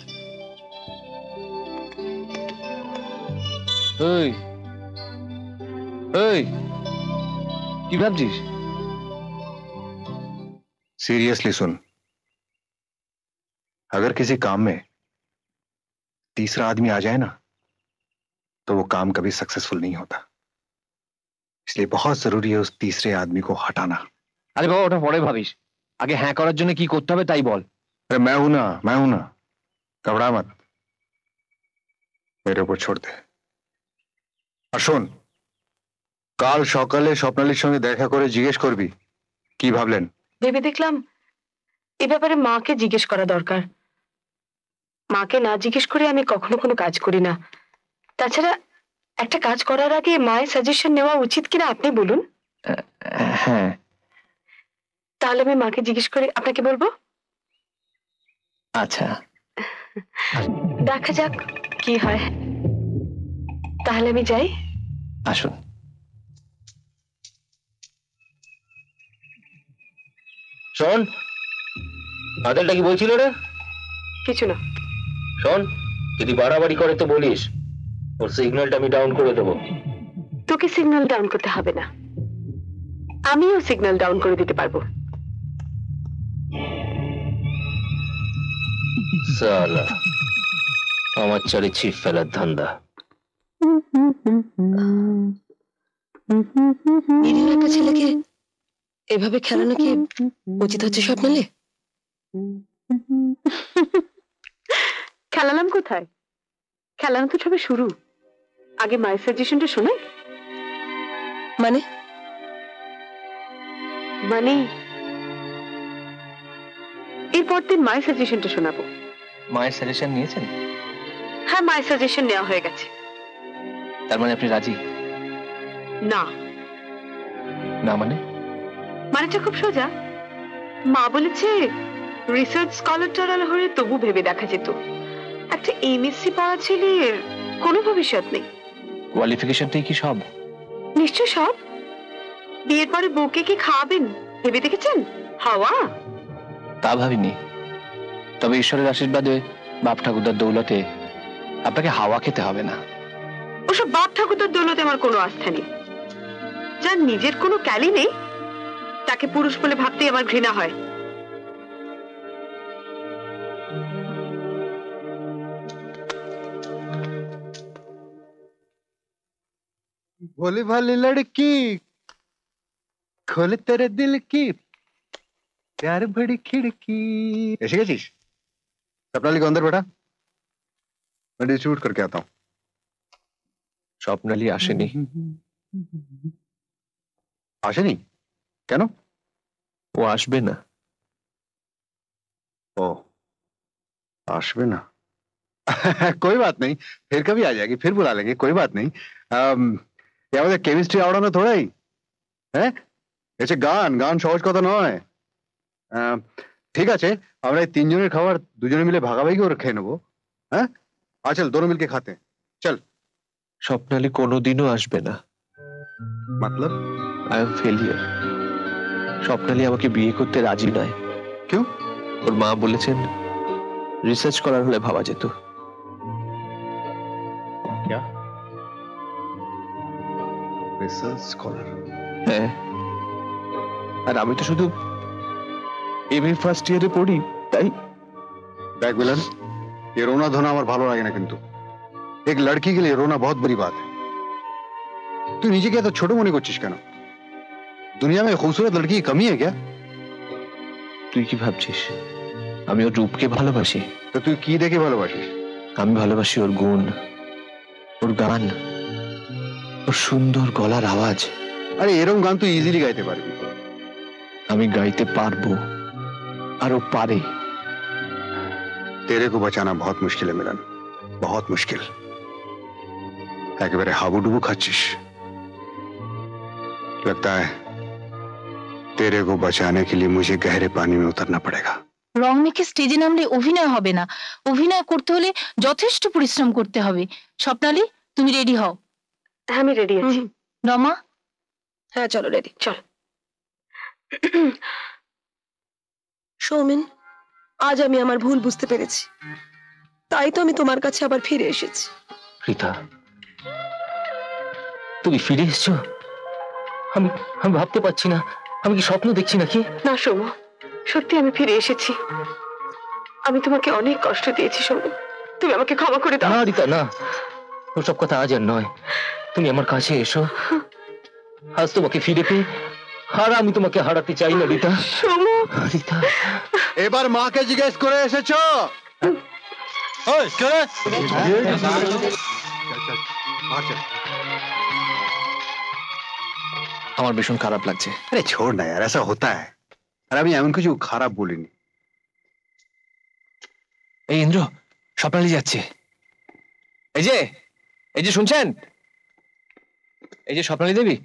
এই এই কি ভাবছিস? सीरियसली सुन, अगर किसी काम में तीसरा आदमी आ जाए ना तो वो काम कभी सक्सेसफुल नहीं होता, इसलिए बहुत जरूरी है उस तीसरे आदमी को हटाना। আরে বাবা, ওটা পরে ভাবিস, আগে হ্যাঁ করার জন্য কি করতে হবে তাই বল। अरे मैं हूं ना, घबरा मत, मेरे ऊपर छोड़ दे। আর শোন, কাল সকালে স্বপ্নালীর সঙ্গে দেখা করে জিজ্ঞেস করবি কি ভাবলেন। ভেবে দেখলাম এ ব্যাপারে মাকে জিজ্ঞেস করা দরকার। মাকে না জিজ্ঞেস করে আমি কখনো কোনো কাজ করি না। তাছাড়া একটা কাজ করার আগে মায়ের সাজেশন নেওয়া উচিত কিনা আপনি বলুন। হ্যাঁ, তাহলে আমি মাকে জিজ্ঞেস করে আপনাকে বলবো। আচ্ছা, দেখা যাক কি হয়। তাহলে আমি যাই। আসুন। শোন, আদেলটা কি বলছিল রে? কিছু না। শোন, যদি বাড়াবাড়ি করে তো বলিস, ওর সিগন্যালটা আমি ডাউন করে দেবো। তোকে সিগন্যাল ডাউন করতে হবে না, আমিও সিগন্যাল ডাউন করে দিতে পারবো। সালা, আমার চারে ছিপ ফেলার ধান্দা। নিরীহ একটা ছেলেকে এভাবে খেলানো কি উচিত হচ্ছে স্বপ্নালে? খেলালাম কোথায়? খেলানো তো সবে শুরু। আগে মায়ের সাজেশনটা শোনাই। মানে মানে এরপর দিন মায়ের সাজেশনটা শোনাবো। মায়ের সাজেশন নিয়েছেন? হ্যাঁ, মায়ের সাজেশন নেওয়া হয়ে গেছে। তার মানে আপনি রাজি? না। না মানে? মানেটা খুব সোজা। মা বলেছে রিসার্চ স্কলার টরাল হয়ে তবু ভেবে দেখা যেত একটা এমএসসি পড়া ছেলের কোনো ভবিষ্যৎ নেই। কোয়ালিফিকেশনটাই কি সব? নিশ্চয় সব। বিয়ের পরে বউকে কি খাওয়াবেন ভেবে দেখেছেন? হাওয়া? তা ভাবিনি, তবে ঈশ্বরের আশীর্বাদে বাপ ঠাকুরদার দৌলতে আপনাকে হাওয়া খেতে হবে না। ওসব বাপ ঠাকুরদার দৌলতে আমার কোনো আস্থা নেই। যার নিজের কোনো ক্যালি নেই তাকে পুরুষ বলে ভাবতেই আমার ঘৃণা হয়। भोली भाली लड़की खोले तेरे दिल की प्यार बड़ी खिड़की। এসে গেছিস? স্বপ্নালী को अंदर बेटा, मैं डिस्ट्रीब्यूट करके आता हूँ। স্বপ্নালী আসেনি। আসেনি কেন? ও আসবে না। ও আসবে ना? कोई बात नहीं, फिर कभी आ जाएगी, फिर बुला लेंगे, कोई बात नहीं। ये আমাদের কেমিস্ট্রি আওড়ানো থোড়াই, হ্যাঁ? এসে গান গান সহজ কথা নয়। ঠিক আছে, আমরা এই তিনজনের খাবার দুজনে মিলে ভাগাভাগি করে খেয়ে নেবো। হ্যাঁ, চল दोनों मिलके खाते हैं, चल। স্বপ্নালী কোনোদিনও আসবে না। मतलब আই এম ফেলিয়ার। স্বপ্নালী আমাকে বিয়ে করতে রাজি নয়। কেউ? ওর মা বলেছেন রিসার্চ করার হলে ভাবা যেত। क्या? Research scholar? হ্যাঁ, আর আমি তো শুধু এমএ ফার্স্ট ইয়ারে পড়ি, তাই। দেখ বিलन, ये रोना धोना আমার ভালো লাগে না, কিন্তু एक लड़की के लिए रोना बहुत बड़ी बात है। তুই নিজেকে এত ছোট মনে করছিস কেন? দুনিয়া মে খুবসুরত লড়কি কি কমি है क्या? তুই কি ভাবছিস আমি ওর রূপকে ভালোবাসি? তো তুই কি দেখে ভালোবাসিস? আমি ভালোবাসি ওর গুণ, ওর গান, ওর সুন্দর গলার আওয়াজ। আরে এরকম গান তুই ইজিলি গাইতে পারবি। আমি গাইতে পারবো আর ও পারে। तेरे को बचाना बहुत मुश्किल है मिलन, बहुत मुश्किल। একেবারে হাবুডুবু খাচ্ছিস। लगता है तेरे को बचाने के लिए मुझे गहरे पानी में उतरना पड़ेगा। রং মেখে স্টেজে নামলে অভিনয় হবে না, অভিনয় করতে হলে যথেষ্ট পরিশ্রম করতে হবে। স্বপ্নালী, তুমি রেডি হও। হ্যাঁ আমি রেডি আছি। রমা, হ্যাঁ চলো রেডি। চল। সৌমেন, আজ আমি আমার ভুল বুঝতে পেরেছি, তাই তো আমি তোমার কাছে আবার ফিরে এসেছি। রীতা, তুমি ফিরে এসছো? আমি আমি ভাবতে পারছি না, আমি কি স্বপ্ন দেখছি নাকি? না সৌম, সত্যি আমি ফিরে এসেছি। আমি তোমাকে অনেক কষ্ট দিয়েছি সৌম, তুমি আমাকে ক্ষমা করে দাও। না রীতা, না, ওসব কথা আজ আর নয়। তুমি আমার কাছে এসো। আজ তোমাকে ফিরে পেয়ে আর আমি তোমাকে হারাতে চাই না রীতা। সৌম, রীতা, এবার মাকে জিজ্ঞেস করে এসেছো? ওই কে? আমার ভীষণ খারাপ লাগছে। अरे छोड़ ना यार, ऐसा होता है। আর আমি এমন কিছু খারাপ বলিনি। এই ইন্দ্র, স্বপ্নালী যাচ্ছে। এই যে শুনছেন, এই যে স্বপ্নালী দেবী,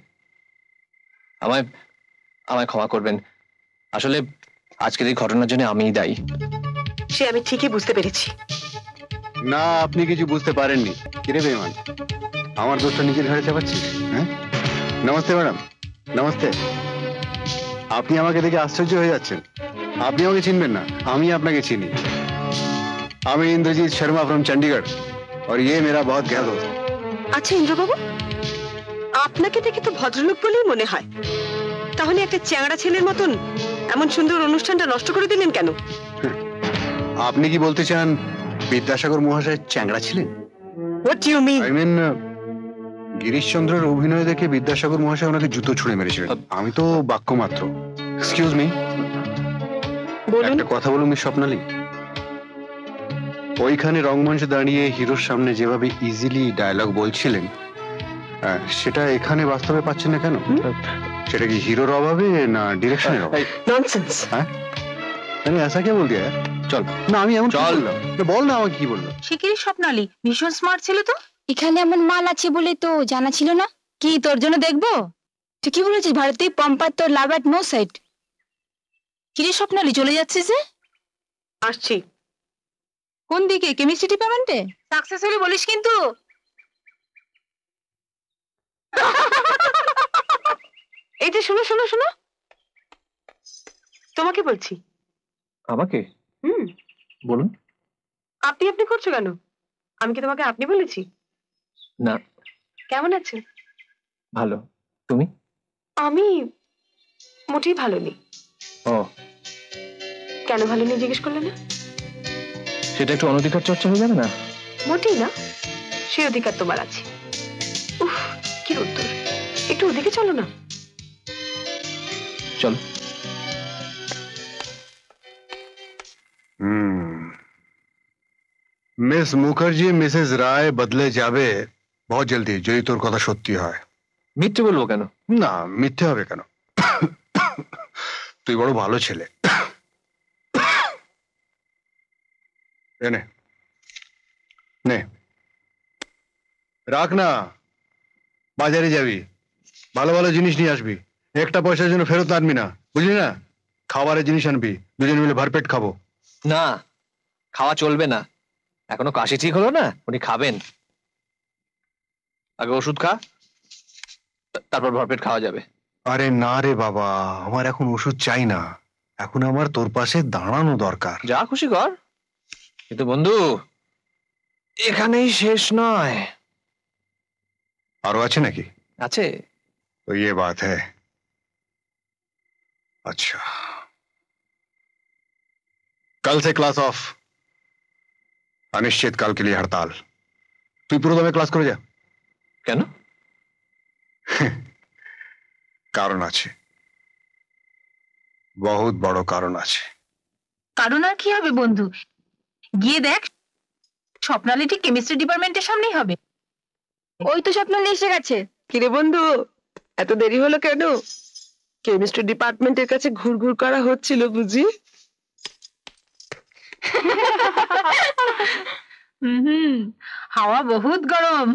আমায় আমায় ক্ষমা করবেন। আসলে আজকের এই ঘটনার জন্য আমিই দায়ী। সে আমি ঠিকই বুঝতে পেরেছি। না, আপনি কিছু বুঝতে পারেননি। কিরে বেঈমান, আমার দোষটা নিজের ঘাড়ে চাপাচ্ছিস? হ্যাঁ, নমস্তে ম্যাডাম, নমস্তে। আপনি আমাকে দেখে আশ্চর্য হয়ে যাচ্ছেন। আপনি আমাকে চিনবেন না, আমি আপনাকে চিনি। আমি ইন্দ্রজিৎ শর্মা ফ্রম চণ্ডীগড়, और ये मेरा बहुत गहरा दोस्त। আচ্ছা ইন্দ্রবাবু, আপনাকে দেখে তো ভদ্রলোক বলেই মনে হয়, তাহলে একটা চ্যাংড়া ছেলের মতন এমন সুন্দর অনুষ্ঠানটা নষ্ট করে দিলেন কেন? আপনি কি বলতে চান বিদ্যাসাগর মহাশয় চ্যাংড়া ছিলেন? What you mean? I mean গিরিশচন্দ্রের অভিনয় দেখে বিদ্যাসাগর মহাশয় ওনাকে জুতো ছুঁড়ে মেরেছিলেন। আমি তো বাক্য মাত্র। এক্সকিউজ মি, বলুন। একটা কথা বলুন মিস স্বপ্নালী। ওইখানে রংমঞ্চে দাঁড়িয়ে হিরোর সামনে যেভাবে ইজিলি ডায়লগ বলছিলেন, সেটা এখানে বাস্তবে পাচ্ছেন না কেন? সেটা কি হিরোর অভাবে না ডিরেকশনের অভাবে? ননসেন্স। হ্যাঁ, আরে ऐसा क्या बोल दिया यार? চল না, আমি এমন চল। বল না, আমাকে কি বললো? সে কি স্বপ্নালী, ভীষণ স্মার্ট ছিল তো। এখানে এমন মাল আছে বলে তো জানা ছিল না। কি তোর জন্য দেখবো? তুই কি বলেছিস ভারতে পম্পার তোর লাভ এট নো সাইট? কিরে স্বপ্নালী, চলে যাচ্ছিস যে? আসছি। কোন দিকে? কেমিস্ট্রি ডিপার্টমেন্টে? সাকসেস হলে বলিস কিন্তু। এই যে শোনো শোনো শোনো, তোমাকে বলছি। আমাকে? হুম, বলুন। আপনি আপনি করছো কেন? আমি কি তোমাকে আপনি বলেছি? না। কেমন আছেন? ভালো। তুমি? আমি মোটেই ভালো নেই। ও, কেন ভালো নেই জিজ্ঞেস করলে না? সেটা একটু অনধিকার চর্চা হয়ে যাবে না? মোটেই না, সে অধিকার তোমার আছে। উফ, কি রোদ্দুর, একটু ওদিকে চলো না। চলো। মিস মুখার্জি মিসেস রায় বদলে যাবে বহুত জলদি, যদি তোর কথা সত্যি হয়। মিথ্যে বলবো কেন? না, মিথ্যে হবে কেন? তুই বড় ভালো ছেলে। নে নে, রাখ না, বাজারে যাবি, ভালো ভালো জিনিস নিয়ে আসবি। একটা পয়সার জন্য ফেরত আনবি না, বুঝলি না? খাবারের জিনিস আনবি, দুজন মিলে ভরপেট খাবো। না, খাওয়া চলবে না। এখনো কাশি ঠিক হলো না, উনি খাবেন। আগে ওষুধ খা, তারপর ভরপেট খাওয়া যাবে। আরে না রে বাবা, আমার এখন ওষুধ চাই না, এখন আমার তোর পাশে দাঁড়ানো দরকার। যা খুশি কর, কিন্তু বন্ধু এখানেই শেষ নয়। আরো আছে নাকি? আছে। तो ये बात है। अच्छा, कल से क्लास ऑफ, अनिश्चित काल के लिए हड़ताल। তুই পুরো দমে ক্লাস করে যা। কেন? কারণ আছে, বহুত বড় কারণ আছে। কারণ আর কি হবে বন্ধু, গিয়ে দেখ স্বপ্নালী ঠিক কেমিস্ট্রি ডিপার্টমেন্টের সামনেই হবে। ওই তো স্বপ্নালী এসে গেছে। কিরে বন্ধু, এত দেরি হলো কেন? কেমিস্ট্রি ডিপার্টমেন্টের কাছে ঘুরঘুর করা হচ্ছিল বুঝি? হাওয়া বহুত গরম।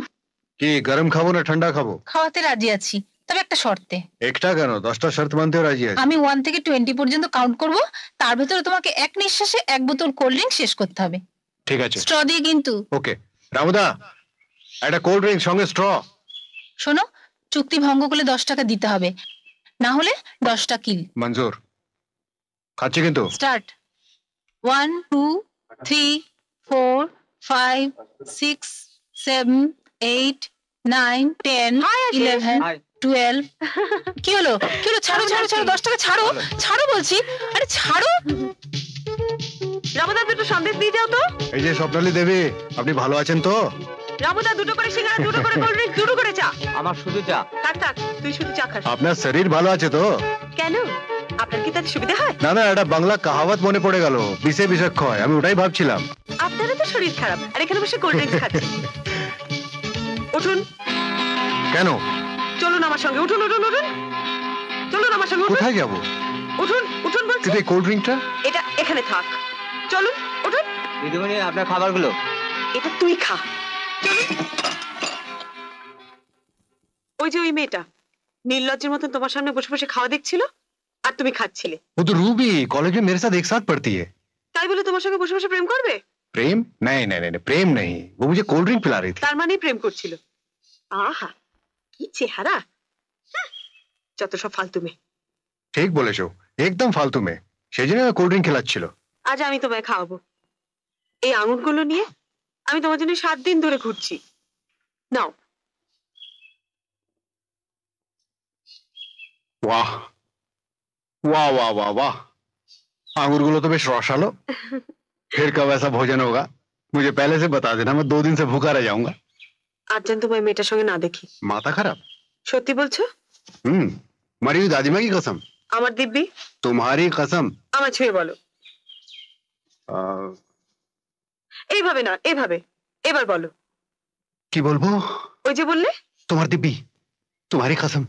কি গরম খাবো না ঠান্ডা খাবো? খাওয়াতে রাজি আছি, তবে একটা শর্তে। একটা কেন, 10টা শর্ত মানতেও রাজি আছে। আমি 1 থেকে 20 পর্যন্ত কাউন্ট করব, তার ভেতরে তোমাকে এক নিঃশ্বাসে 1 বোতল কোল্ড ড্রিঙ্ক শেষ করতে হবে। ঠিক আছে। স্ট্র দিয়ে কিন্তু। ওকে রামুদা, একটা কোল্ড ড্রিঙ্ক সঙ্গে স্ট্র। শোনো, চুক্তি ভঙ্গ করলে 10 টাকা দিতে হবে, না হলে 10টা কিল। মঞ্জুর। খাচ্ছি কিন্তু। স্টার্ট। 1 2 3 4 5 6 7 8 9 10 11 12। কি হলো কি হলো? ছাড়ো ছাড়ো ছাড়ো, 10 টাকা ছাড়ো ছাড়ো বলছি, আরে ছাড়ো। রামুদা দুটো সন্দেশ দিয়ে যাও তো। এই যে স্বপ্নালী দেবী, আপনি ভালো আছেন তো? রামুদা দুটো করে সিঙ্গারা, দুটো করে কোল্ড ড্রিঙ্ক, দুটো করে চা। আমার শুধু চা। থাক থাক, তুই শুধু চা খাস। আপনার শরীর ভালো আছে তো? কেন, আপনার কি তাতে সুবিধা হয়? না না, একটা বাংলা কাহাওয়াত মনে পড়ে গেল, বিষে বিষক্ষয়, আমি ওটাই ভাবছিলাম। আপনারও তো শরীর খারাপ, আর এখানে বসে কোল্ড ড্রিঙ্কস খাচ্ছেন। উঠুন। কেন? চলুন আমার সঙ্গে, উঠুন উঠুন উঠুন, চলুন আমার সঙ্গে। কোথায় যাবো? উঠুন উঠুন বলছি। কিন্তু এই কোল্ড ড্রিঙ্কটা? এটা এখানে থাক, চলুন উঠুন। দিদিমণি আপনার খাবারগুলো। এটা তুই খা, চলুন। ওই যে ওই মেয়েটা নির্লজ্জের মতন তোমার সামনে বসে বসে খাওয়া দেখছিল, আর তুমি খাচ্ছিলে। वो तो रूबी कॉलेज में मेरे साथ एक साथ पढ़ती है। তাই বলে তোমার সঙ্গে বসে বসে প্রেম করবে? प्रेम? नहीं नहीं नहीं, प्रेम नहीं, वो मुझे कोल्ड ड्रिंक पिला रही थी। তার মানেই প্রেম করছিল। আহা কি চেহারা, যত সব ফালতু মেয়ে। ঠিক বলেছো, একদম ফালতু में, সেজন্য কোল্ড ড্রিঙ্ক খেলাচ্ছিল। আজ আমি তোমায় খাওয়াবো। এই আঙুরগুলো নিয়ে আমি তোমার জন্য 7 দিন ধরে ঘুরছি। নাও। वाह वाह वाह वाह वाह, आंगूर गुलो तो बेश रसालो। फिर कब ऐसा भोजन होगा, मुझे पहले से बता देना, मैं 2 दिन से भूखा रह जाऊंगा। আজ যেন তোমায় মেয়েটার সঙ্গে না দেখি। माता खराब? সত্যি বলছো? मरी हुई दादी माँ की कसम। আমার দিব্যি? तुम्हारी कसम। আমার ছুঁয়ে বলো। এইভাবে না, এভাবে, এবার বলো। কি বলবো? ওই যে বললে তোমার দিব্যি, तुम्हारी कसम।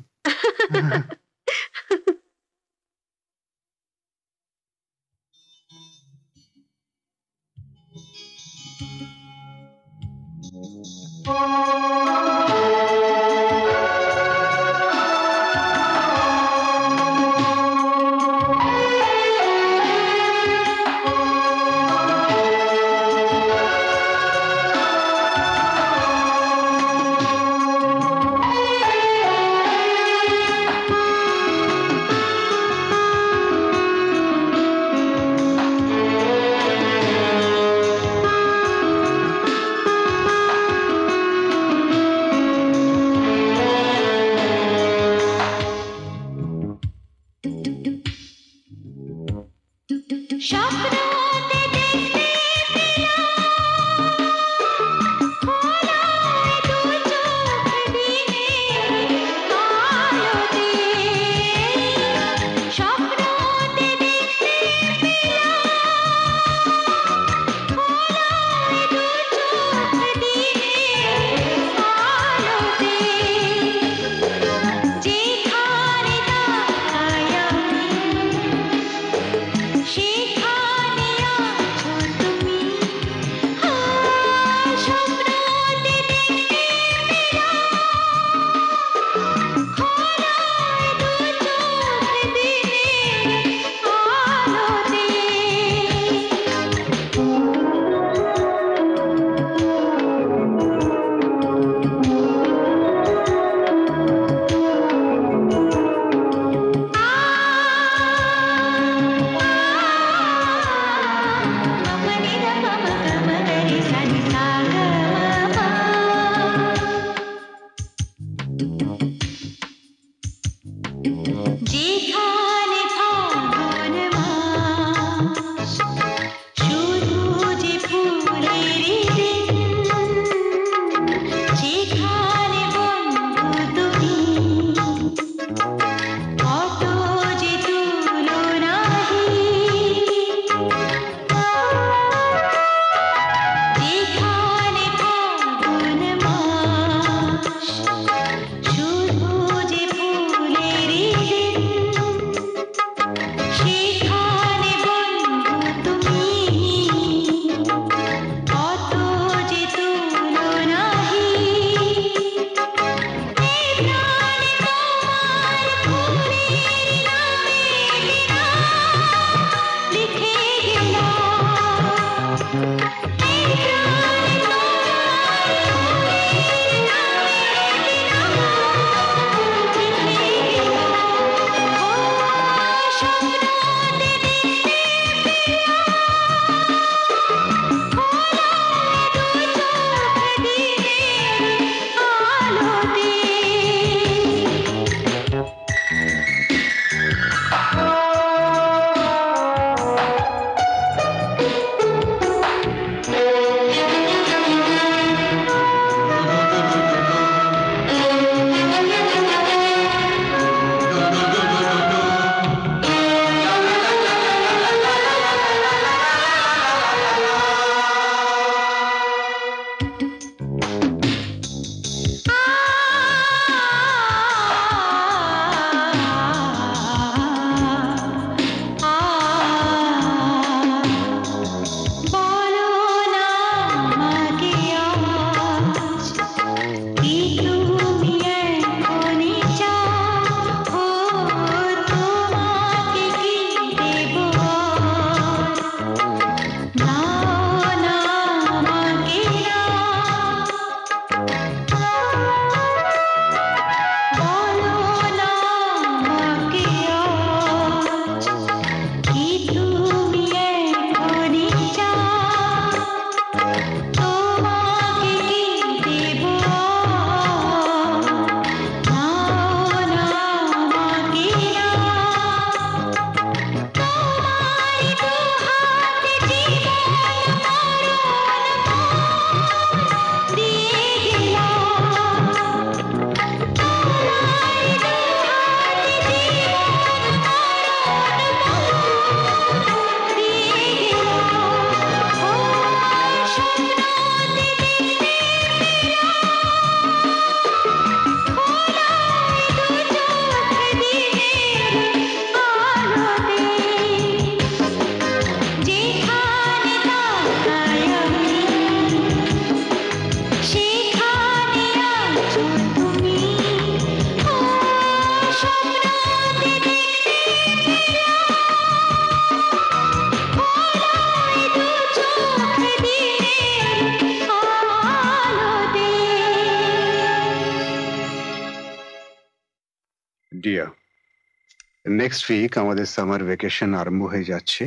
নেক্সট উইক আমাদের সামার ভ্যাকেশন আরম্ভ হয়ে যাচ্ছে,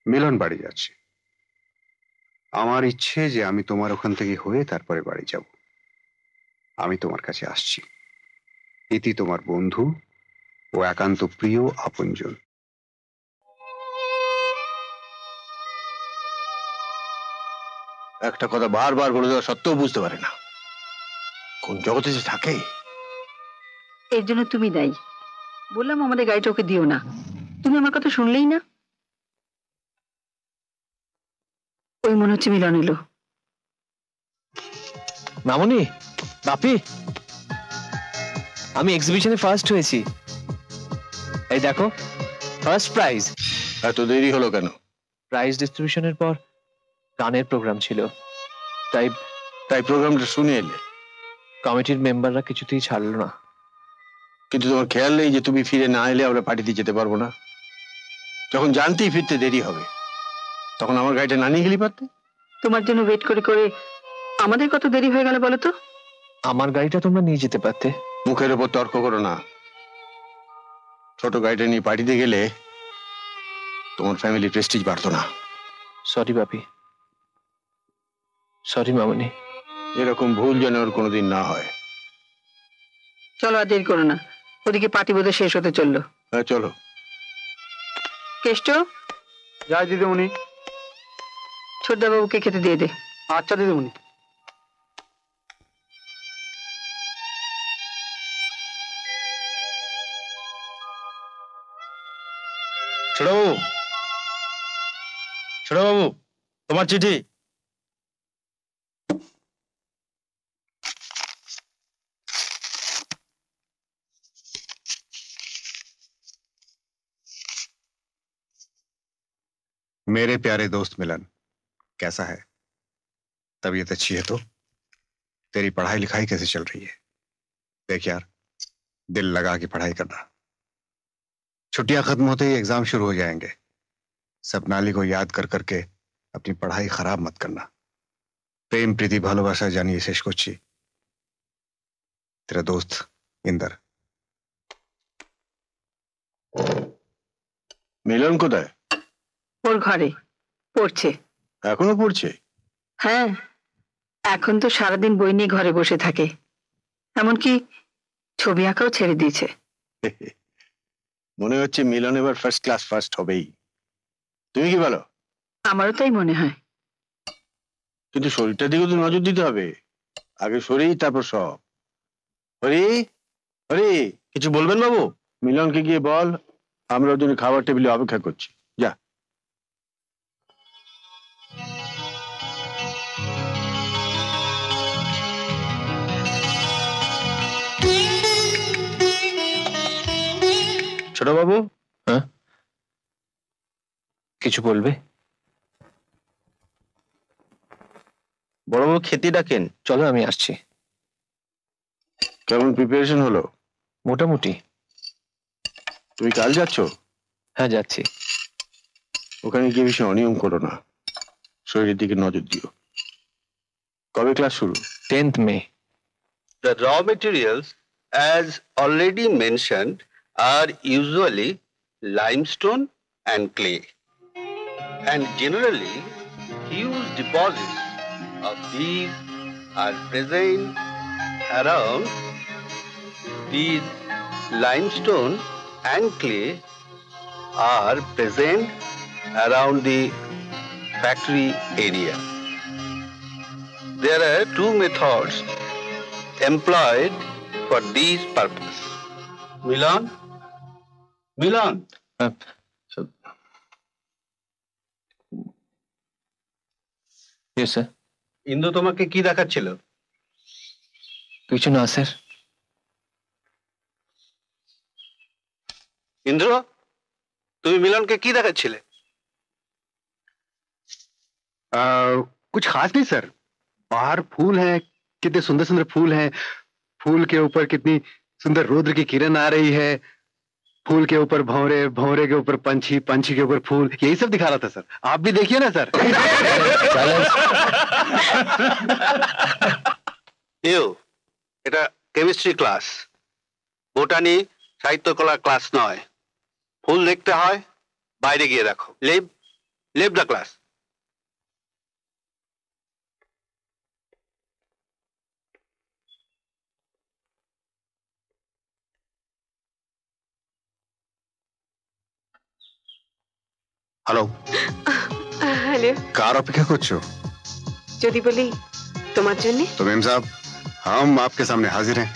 মিলন বাড়ি যাচ্ছে। আমার ইচ্ছে যে আমি তোমার ওখান থেকে হয়ে তারপরে বাড়ি যাব। আমি তোমার কাছে আসছি। ইতি তোমার বন্ধু ও একান্ত প্রিয় আপনজন। একটা কথা বারবার বলে দেওয়া সত্ত্বেও বুঝতে পারে না, কোন জগতে যে থাকে। এর জন্য তুমি দায়ী। বললাম আমাদের গাড়িটা ওকে দিও না, তুমি আমার কথা শুনলেই না। ওই মনে হচ্ছে মিলন এলো। মামুনি, বাপি, আমি এক্সিবিশনে ফার্স্ট হয়েছি। এই দেখো, ফার্স্ট প্রাইজ। এত দেরি হলো কেন? প্রাইজ ডিস্ট্রিবিউশনের পর গানের প্রোগ্রাম ছিল, তাই তাই প্রোগ্রামটা শুনে এলে, কমিটির মেম্বাররা কিছুতেই ছাড়লো না। কিন্তু তোমার খেয়াল নেই যে তুমি ফিরে না এলে আমরা পার্টিতে যেতে পারবো না। যখন জানতেই ফিরতে দেরি হবে, তখন আমার গাড়িটা না নিয়ে গেলি পারতে। তোমার জন্য ওয়েট করে করে আমাদের কত দেরি হয়ে গেল বলো তো। আমার গাড়িটা তোমরা নিয়ে যেতে পারতে। মুখের ওপর তর্ক করো না। ছোট গাড়িটা নিয়ে পার্টিতে গেলে তোমার ফ্যামিলি প্রেস্টিজ বাড়তো না। সরি বাপি, সরি মামুনি। এরকম ভুল যেন ওর কোনোদিন না হয়। চলো আর দেরি করো না, ওদিকে পার্টি বোধহয় শেষ হতে চললো। হ্যাঁ চলো। কেষ্ট, যাই দিদিমণি। ছোটদা বাবুকে খেতে দিয়ে দে। আচ্ছা দিদিমণি। ছোটবাবু, ছোটবাবু, তোমার চিঠি। मेरे प्यारे दोस्त मिलन, कैसा है? तबीयत अच्छी है तो? तेरी पढ़ाई लिखाई कैसे चल रही है? देख यार, दिल लगा के पढ़ाई करना। छुट्टियां खत्म होते ही एग्जाम शुरू हो जाएंगे। सपनाली को याद कर करके अपनी पढ़ाई खराब मत करना। प्रेम प्रीति भालोबासा जानिए शेष করছি। तेरा दोस्त इंदर। মিলন কোথায়? ওর ঘরে পড়ছে। এখনো পড়ছে? হ্যাঁ, এখন তো সারাদিন বই নিয়ে ঘরে বসে থাকে, এমনকি ছবি আঁকাও ছেড়ে দিয়েছে। মনে হচ্ছে মিলন এবার ফার্স্ট ক্লাস ফার্স্ট হবেই। তুমি কি বলো? আমারও তাই মনে হয়। কিন্তু শরীরটার দিকে তো নজর দিতে হবে। আগে শরীর, তারপর সব। হরি, হরি, কিছু বলবেন বাবু? মিলনকে গিয়ে বল আমরা ওর জন্য খাবার টেবিলে অপেক্ষা করছি। যা। ছোট বাবু। হ্যাঁ, কিছু বলবে? বড়বাবু খেতে ডাকেন। চলো আমি আসছি। কেমন প্রিপারেশন হলো? মোটামুটি। তুমি কাল যাচ্ছ? হ্যাঁ যাচ্ছি। ওখানে গিয়ে বেশি অনিয়ম করো না, শরীরের দিকে নজর দিও। কবে ক্লাস শুরু? 10th May। The raw materials, as already mentioned, are usually limestone and clay, and generally huge deposits of these are present around. These limestone and clay are present around the factory area. There are two methods employed for these purpose. Milan? Milan? Yes, sir. ইন্দু তোমাকে কি দেখাচ্ছিল? কিছু না sir. Indra, তুমি মিলনকে কি দেখাচ্ছিলে? कुछ खास नहीं सर। बाहर फूल हैं, कितने सुंदर सुंदर फूल हैं। फूल के ऊपर कितनी सुंदर रुद्र की किरण आ रही है। फूल के ऊपर भंवरे, भंवरे के ऊपर पंछी, पंछी के ऊपर फूल, यही सब दिखा रहा था सर। आप भी देखिए ना सर। এটা কেমিস্ট্রি ক্লাস। বোটানি, সাহিত্যকলা ক্লাস নয়, ফুল দেখতে হয় বাইরে গিয়ে দেখো। Leave leave the class. Hello, hello. কার অপেক্ষা করছো? যদি বলি তোমার জন্য। तो मेम साहब, हम आपके सामने हाजिर हैं।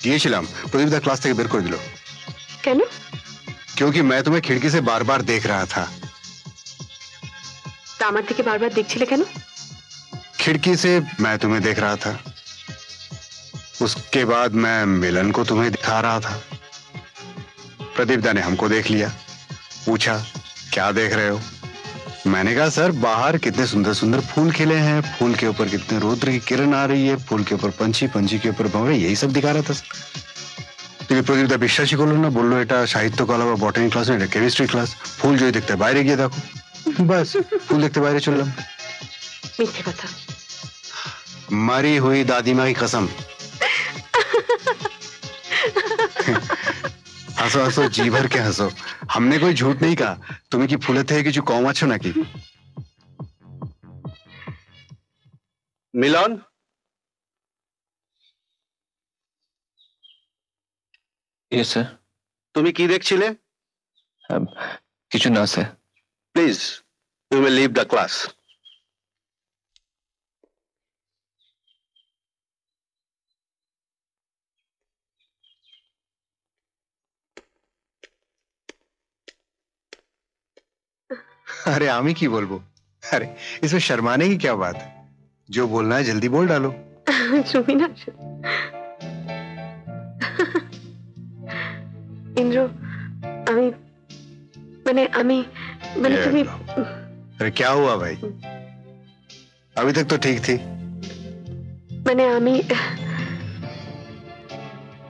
গিয়েছিলাম, প্রদীপদা ক্লাস থেকে বের করে দিল। কেন? क्योंकि मैं तुम्हें खिड़की से बार बार देख रहा था। তা আমার দিকে বারবার দেখছিলে কেন? खिड़की से मैं तुम्हें देख रहा था, उसके बाद मैं मिलन को तुम्हें दिखा रहा था। प्रदीपदा ने हमको देख लिया, पूछा क्या देख रहे हो? मैंने कहा सर बाहर कितने सुंदर सुंदर फूल खिले हैं, फूल के ऊपर कितने रौद्र की किरण आ रही है, फूल के ऊपर पंछी, पंछी के ऊपर भंवरे, यही सब दिखा रहा था सर। তুমি প্রদীপদা বিশ্বাসই করলো না, বললো এটা সাহিত্যকলা বা বটানি ক্লাস না, এটা কেমিস্ট্রি ক্লাস। ফুল যদি দেখতে বাইরে গিয়ে দেখো। বাস ফুল দেখতে বাইরে চললাম। মিথ্যে কথা। मरी हुई दादी माँ की कसम। हंसो हंसो, जी भर के हंसो, हमने कोई झूठ नहीं कहा। तुम्हें की फूले थे কিছু কম আছো নাকি? Milan, yes sir. তুমি কি দেখছিলে? কিছু না sir. Please you may leave the class. अरे आमी की बोलबो? अरे इसमें शर्माने की क्या बात है, जो बोलना है जल्दी बोल डालो। তুমি না ইন্দ্র, আমি আমি ये তুমি लो। अरे क्या हुआ भाई, अभी तक तो ठीक थी। আমি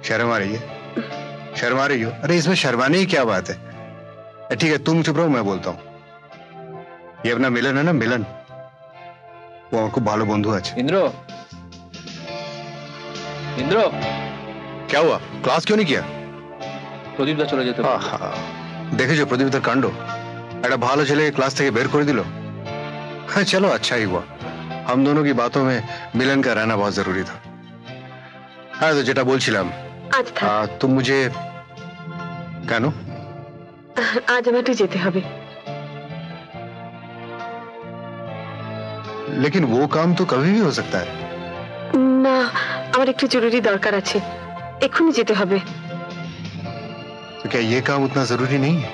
शर्म आ रही है? शर्म आ रही हो? अरे इसमें शर्माने की क्या बात है। ठीक है तुम चुप रहो, मैं बोलता हूँ। ये अपना मिलन है ना, मिलन, वो আমার খুব ভালো বন্ধু আছে। ইন্দ্র, ইন্দ্র, क्या हुआ, क्लास क्यों नहीं किया? প্রদীপদা চলে যেতে পারে। আহা, দেখেছো প্রদীপদার কাণ্ড, একটা ভালো ছেলে ক্লাস থেকে বের করে দিল। हाँ चलो अच्छा ही हुआ, हम दोनों की बातों में मिलन का रहना बहुत जरूरी था। हाँ तो যেটা বলছিলাম, আজ থাক। तुम मुझे কেন? আজ আমার একটু যেতে হবে। लेकिन वो काम तो कभी भी हो सकता है। না, আমার একটু জরুরি দরকার আছে, এক্ষুনি যেতে হবে। तो क्या ये काम उतना जरूरी नहीं है?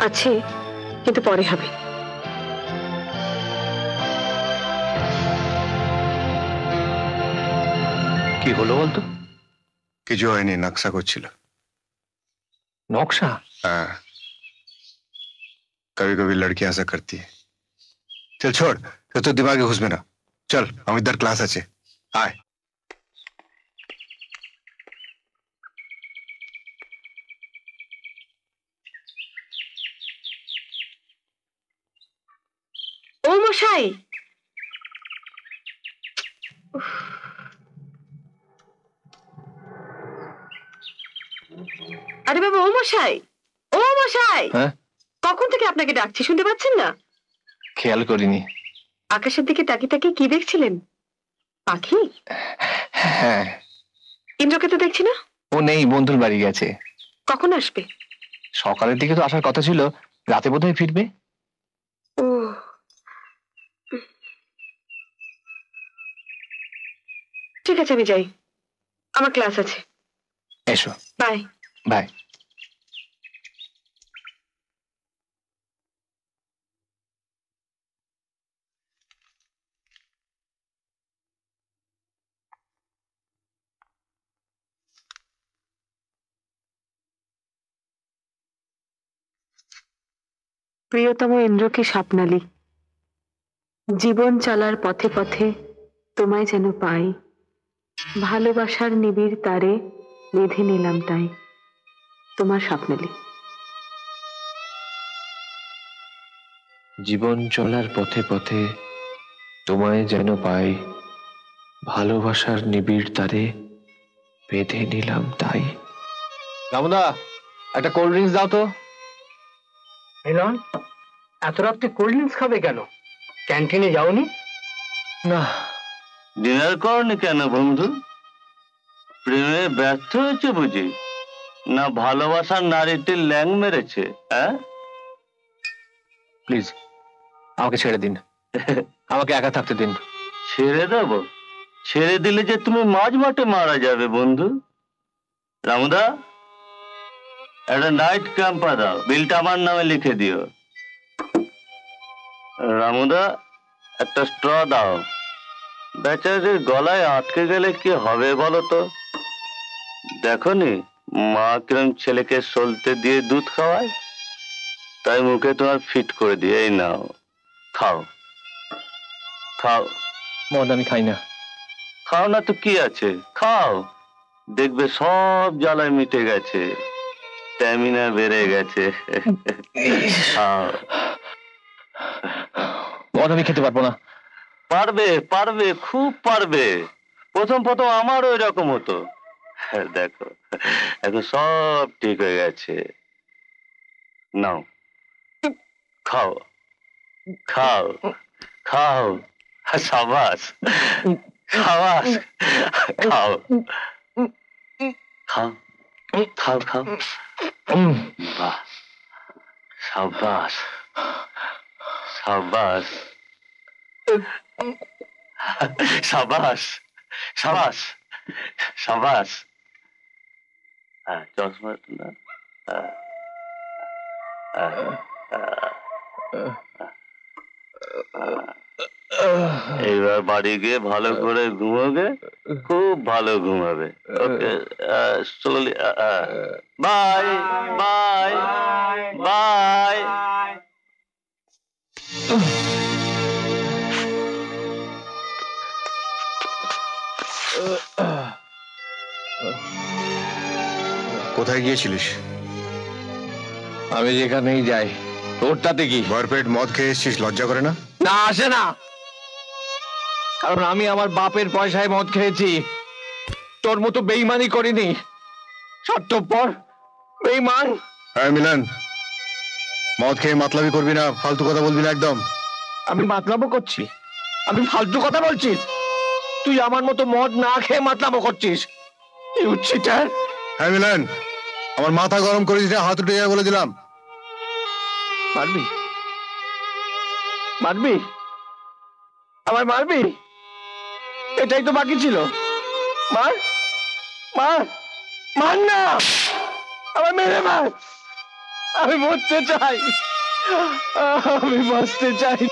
আছে, কিন্তু পরে হবে। কি হলো বলতো? কিছু হয়নি, নকশা করছিল। নকশা? हाँ, कभी कभी लड़कियां ऐसा करती है। चल छोड़, तो दिमागे घुस में ना, चल हम इधर क्लास আছে, आए। ও মশাই, আরে বাবা, ও মশাই, ও মশাই, হ্যাঁ কখন থেকে আপনাকে ডাকছি, শুনতে পাচ্ছেন না? খেয়াল করিনি। আকাশের দিকে তাকিয়ে তাকিয়ে কি দেখছিলেন? পাখি? হ্যাঁ। ইন্দ্রকে তো দেখছি না। ও নেই, বন্ধুর বাড়ি গেছে। কখন আসবে? সকালের দিকে তো আসার কথা ছিল, রাতে বোধহয় ফিরবে। ও, ঠিক আছে, আমি যাই, আমার ক্লাস আছে। এসো। Bye bye. প্রিয়তম ইন্দ্রকে স্বপ্নালী, জীবন চলার পথে পথে তোমায় যেন পাই, ভালোবাসার নিবিড় তারে বেঁধে নিলাম তাই, তোমার স্বপ্নালী। জীবন চলার পথে পথে তোমায় যেন পাই, ভালোবাসার নিবিড় তারে বেঁধে নিলাম তাই। রামুদা, একটা কোল্ড ড্রিঙ্কস দাও তো। মিলন, এত রাত্রে কোল্ড ড্রিঙ্কস খাবে কেন? ক্যান্টিনে যাওনি? না। ডিনার করনি কেন বন্ধু? প্রেমে ব্যর্থ হয়েছে বুঝি, না ভালোবাসার নারীটির ল্যাং মেরেছে? হ্যাঁ, প্লিজ আমাকে ছেড়ে দিন, আমাকে একা থাকতে দিন। ছেড়ে দেব? ছেড়ে দিলে যে তুমি মাঝ মাঠে মারা যাবে বন্ধু। রামুদা, একটা নাইট ক্যাম্পা দাও, বিলটা আমার নামে লিখে দিও। রামুদা, একটা স্ট্র দাও। বেচারির গলায় আটকে গেলে কি হবে বলো তো? দেখো নি মা কিরম ছেলেকে সলতে দিয়ে দুধ খাওয়ায়, তাই মুখে তোমার ফিট করে দিয়ে এই নাও, খাও খাও। মদ আমি খাই না। খাও না তো কি আছে, খাও, দেখবে সব জ্বালায় মিটে গেছে, স্ট্যামিনা বেড়ে গেছে। খাও। মদ আমি খেতে পারবো না। পারবে, পারবে, খুব পারবে। প্রথম প্রথম আমারও এরকম হতো, দেখো এখন সব ঠিক হয়ে গেছে। নাও, খাও খাও খাও, সাবাস সাবাস, খাও খাও খাও খাও। বাহ, সাবাস সাবাস সাবাস সাবাস সাবাস। হ্যাঁ, চশমা না, এইবার বাড়ি গিয়ে ভালো করে ঘুমাবে, খুব ভালো ঘুমাবে। ওকে, স্লোলি। Bye bye bye. কোথায় গিয়েছিলিস? আমি যেখানেই যাই, তোর তাতে কি? ভরপেট মদ খেয়ে এসছিস, লজ্জা করে না? না, আসে না, কারণ আমি আমার বাপের পয়সায় মদ খেয়েছি, তোর মতো বেইমানি করিনি। স্বার্থপর বেইমান। হ্যাঁ মিলন, মদ খেয়ে মাতলামি করবি না, ফালতু কথা বলবি না একদম। আমি মাতলামো করছি? আমি ফালতু কথা বলছি? তুই আমার মতো মদ না খেয়ে মাতলামো করছিস? হ্যাঁ মিলন, আমার মাথা গরম করে দিতে, হাত উঠে যায় বলে দিলাম। মারবি? মারবি? আমার মারবি? এটাই তো বাকি ছিল। মার মার মার না, আমার মেরে মার। আমি মরতে চাই, আমি বাঁচতে চাই,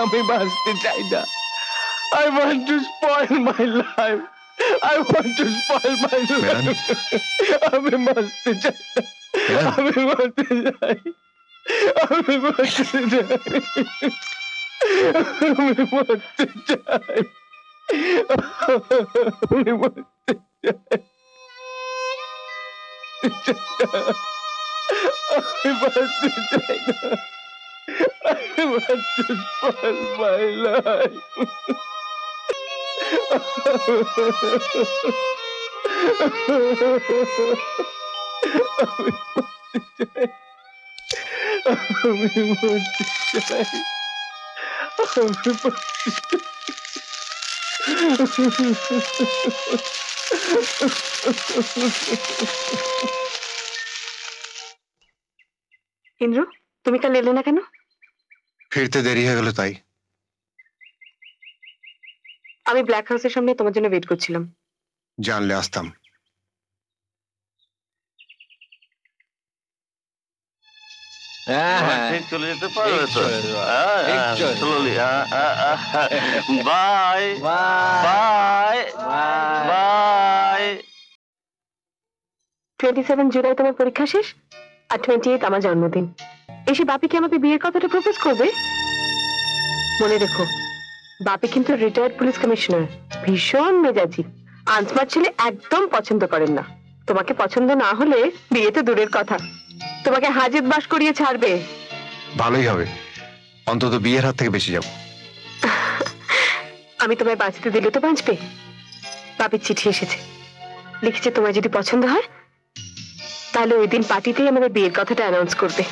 আমি বাঁচতে চাই না। I want to spoil my life. I want to spoil my life. আমি বাঁচতে চাই না, আমি মরতে চাই, আমি মরতে চাই, আমি মরতে চাই, আমি মরতে চাই, আমি বাঁচতে চাই না, I want to spoil my life. আমি মরতে চাই, আমি মরতে ইন্দ্র, তুমি কাল এলে না কেন? ফিরতে দেরি হয়ে গেল তাই। আমি ব্ল্যাক হাউসের সামনে তোমার জন্য ওয়েট করছিলাম। জানলে আসতাম। ঠিক চলে যেতে পারবে তো? Slowly. Bye bye bye. 27 July তোমার পরীক্ষা শেষ, আর 28 আমার জন্মদিন। এসে বাপি কি আমাকে বিয়ের কথাটা প্রপোজ করবে? মনে রেখো, বাপি কিন্তু রিটায়ার্ড পুলিশ কমিশনার, ভীষণ মেজাজি, আনস্মার্ট ছেলে একদম পছন্দ করেন না। তোমাকে পছন্দ না হলে বিয়ে তো দূরের কথা, তোমাকে হাজত বাস করিয়ে ছাড়বে। ভালোই হবে, অন্তত বিয়ের হাত থেকে বেঁচে যাব। আমি তোমায় বাঁচতে দিলে তো বাঁচবে, বাপির চিঠি এসেছে, লিখেছে তোমার যদি পছন্দ হয় তাহলে ওই দিন পার্টিতেই আমাদের বিয়ের কথাটা অ্যানাউন্স করবে।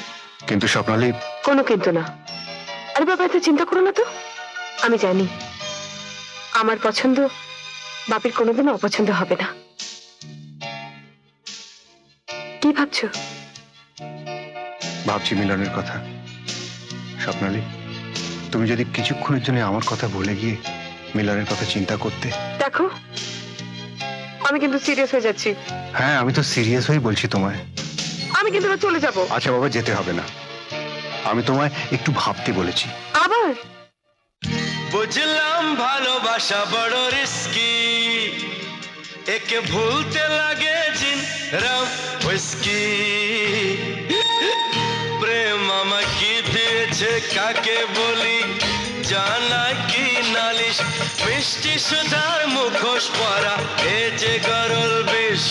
কিন্তু স্বপ্নালী, কোনো কিন্তু না। আরে বাবা, এত চিন্তা করো না তো। আমি জানি আমার পছন্দ বাপির কোনোদিনও অপছন্দ হবে না। কি ভাবছো? ভাবছি মিলনের কথা। স্বপ্নালী, তুমি যদি কিছুক্ষণের জন্য আমার কথা ভুলে গিয়ে মিলনের কথা চিন্তা করতে। দেখো, আমি কিন্তু সিরিয়াস হয়ে যাচ্ছি। হ্যাঁ, আমি তো সিরিয়াস হয়ে বলছি তোমায়। আমি কিন্তু এবার চলে যাব। আচ্ছা বাবা, যেতে হবে না, আমি তোমায় একটু ভাবতে বলেছি। আবার বুঝলাম ভালোবাসা বড় রিস্কি, একে ভুলতে লাগে জিন রাম হুইস্কি। প্রেম আমায় কি দিয়েছে কাকে বলি, জানা কি নালিশ, মিষ্টি সুধার মুখোশ পরা এ যে গরল বিষ।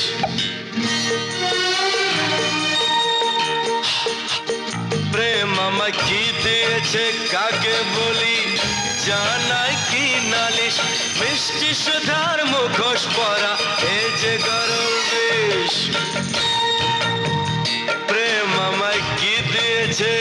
প্রেম আমায় কি দিয়েছে কাকে বলি, জানাই কি নালিশ, মিষ্টি সুধার মুখোশ পরা এ যে গরল বিষ। প্রেম আমায় কি দিয়েছে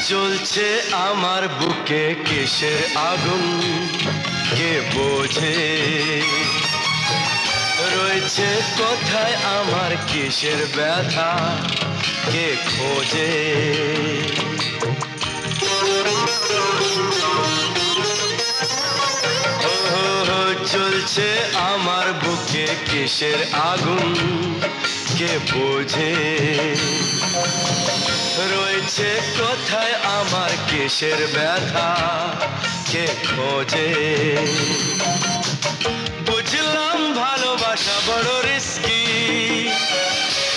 জ্বলছে আমার বুকে কিসের আগুন কে বোঝে, রয়েছে কোথায় আমার কিসের ব্যথা কে খোঁজে। জ্বলছে আমার বুকে কিসের আগুন কে বোঝে, রয়েছে কোথায় আমার কিসের ব্যথা কে খোঁজে। বুঝলাম ভালোবাসা বড় রিস্কি,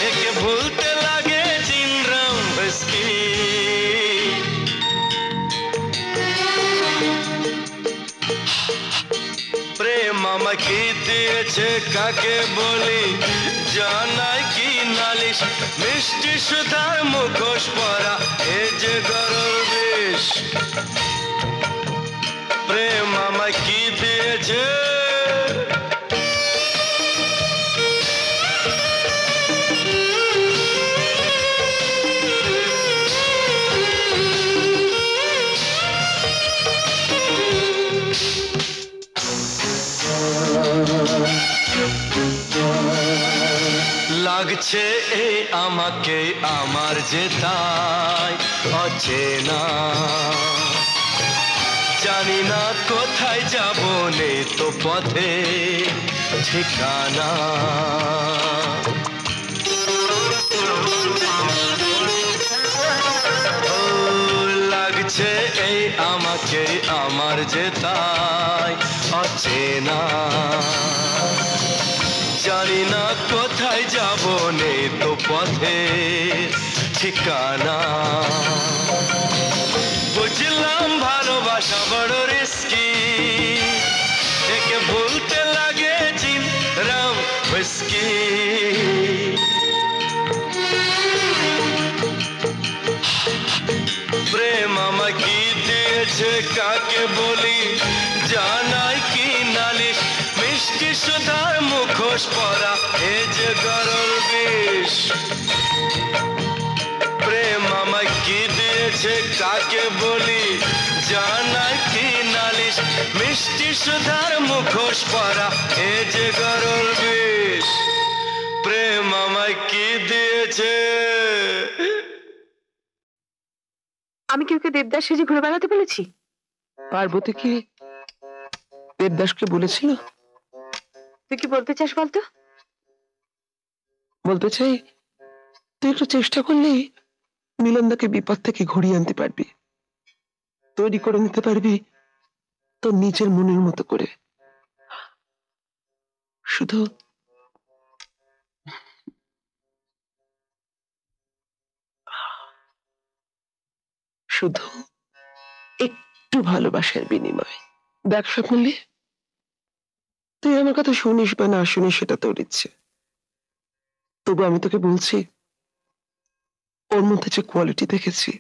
একে ভুলতে লাগে চিনরাম হুইস্কি। প্রেম আমাকে দিয়েছে কাকে বলি, জানাই কি নালিশ, মিষ্টি সুধার মুখোশ পরা এ যে গরল বিষ। প্রেম আমায় কি দিয়েছে লাগছে এই আমাকে আমার যে তাই অচেনা, জানি না কোথায় যাব নেই তো পথে ঠিকানা। লাগছে এই আমাকে আমার যে তাই অচেনা, জানি না কোথায় যাব নেই তো পথে ঠিকানা। বুঝলাম ভালোবাসা বড় রিস্কি, একে ভুলতে লাগে জিন রাম হুইস্কি। প্রেম আমায় কি দিয়েছে কাকে বলি, জানাই কি নালিশ, মিষ্টি সুধার মুখোশ পরা এ যে গরল বিষ। প্রেম আমায় কি দিয়েছে কাকে বলি, জানাই কি নালিশ, মিষ্টি সুধার মুখোশ পরা এ যে গরল বিষ। প্রেম আমায় কি দিয়েছে। আমি কি ওকে দেবদাস সেজে ঘুরে বেড়াতে বলেছি? পার্বতী কি দেবদাসকে বলেছিল? তুই কি বলতে চাস বলতো? বলতে চাই, তুই একটু চেষ্টা করলেই মিলনদাকে বিপদ থেকে ঘুরিয়ে আনতে পারবি, তৈরি করে নিতে পারবি তোর নিজের মনের মতো করে। শুধু শুধু একটু ভালোবাসার বিনিময়। দেখ স্বপ্নালী, তুই আমার কথা শুনিস বা না শুনিস সেটা তোর ইচ্ছে, তবু আমি তোকে বলছি, ওর মধ্যে যে কোয়ালিটি দেখেছি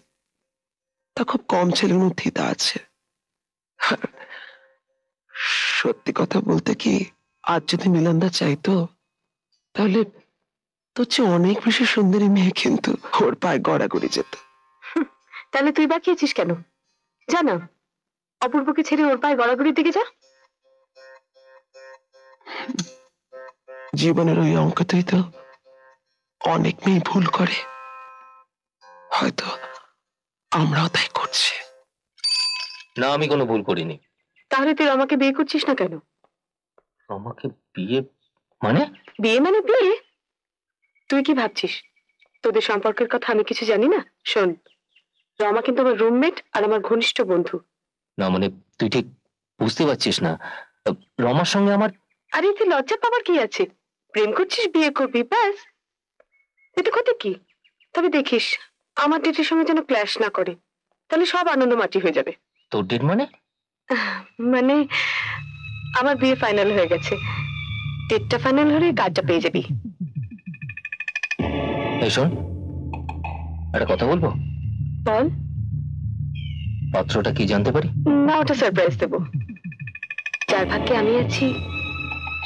তা খুব কম ছেলের মধ্যেই তা আছে। সত্যি কথা বলতে কি, আজ যদি মিলনদা চাইতো তাহলে তোর চেয়ে অনেক বেশি সুন্দরী মেয়ে কিন্তু ওর পায়ে গড়াগড়ি যেত। তাহলে তুই বাকিয়েছিস কেন? জানা, অপূর্বকে ছেড়ে ওর পায়ে গড়াগড়ির দিকে যা। জীবনের ওই অঙ্কতেই তো অনেক মেয়ে ভুল করে, হয়তো আমরাও তাই করছি। না, আমি কোনো ভুল করিনি। তাহলে তুই আমাকে বিয়ে করছিস না কেন? আমাকে বিয়ে মানে? বিয়ে মানে বিয়ে? তুই কি ভাবছিস তোদের সম্পর্কের কথা আমি কিছু জানি না? শোন, রমা কিন্তু আমার রুমমেট আর আমার ঘনিষ্ঠ বন্ধু। না মানে তুই ঠিক বুঝতে পারছিস না, রমার সঙ্গে আমার। আরে তুই লজ্জা পাবার কি আছে? প্রেম করছিস, বিয়ে করবি, ব্যাস। এতে ক্ষতি কি? তবে দেখিস আমার ডেটের সঙ্গে যেন ক্ল্যাশ না করে, তাহলে সব আনন্দ মাটি হয়ে যাবে। তোর ডেট মানে? মানে আমার বিয়ে ফাইনাল হয়ে গেছে, ডেটটা ফাইনাল হলে কার্ডটা পেয়ে যাবি। এই শোন, একটা কথা বলবো। বল। পাত্রটা কি জানতে পারি? না, ওটা সারপ্রাইজ দেবো। যার ভাগ্যে আমি আছি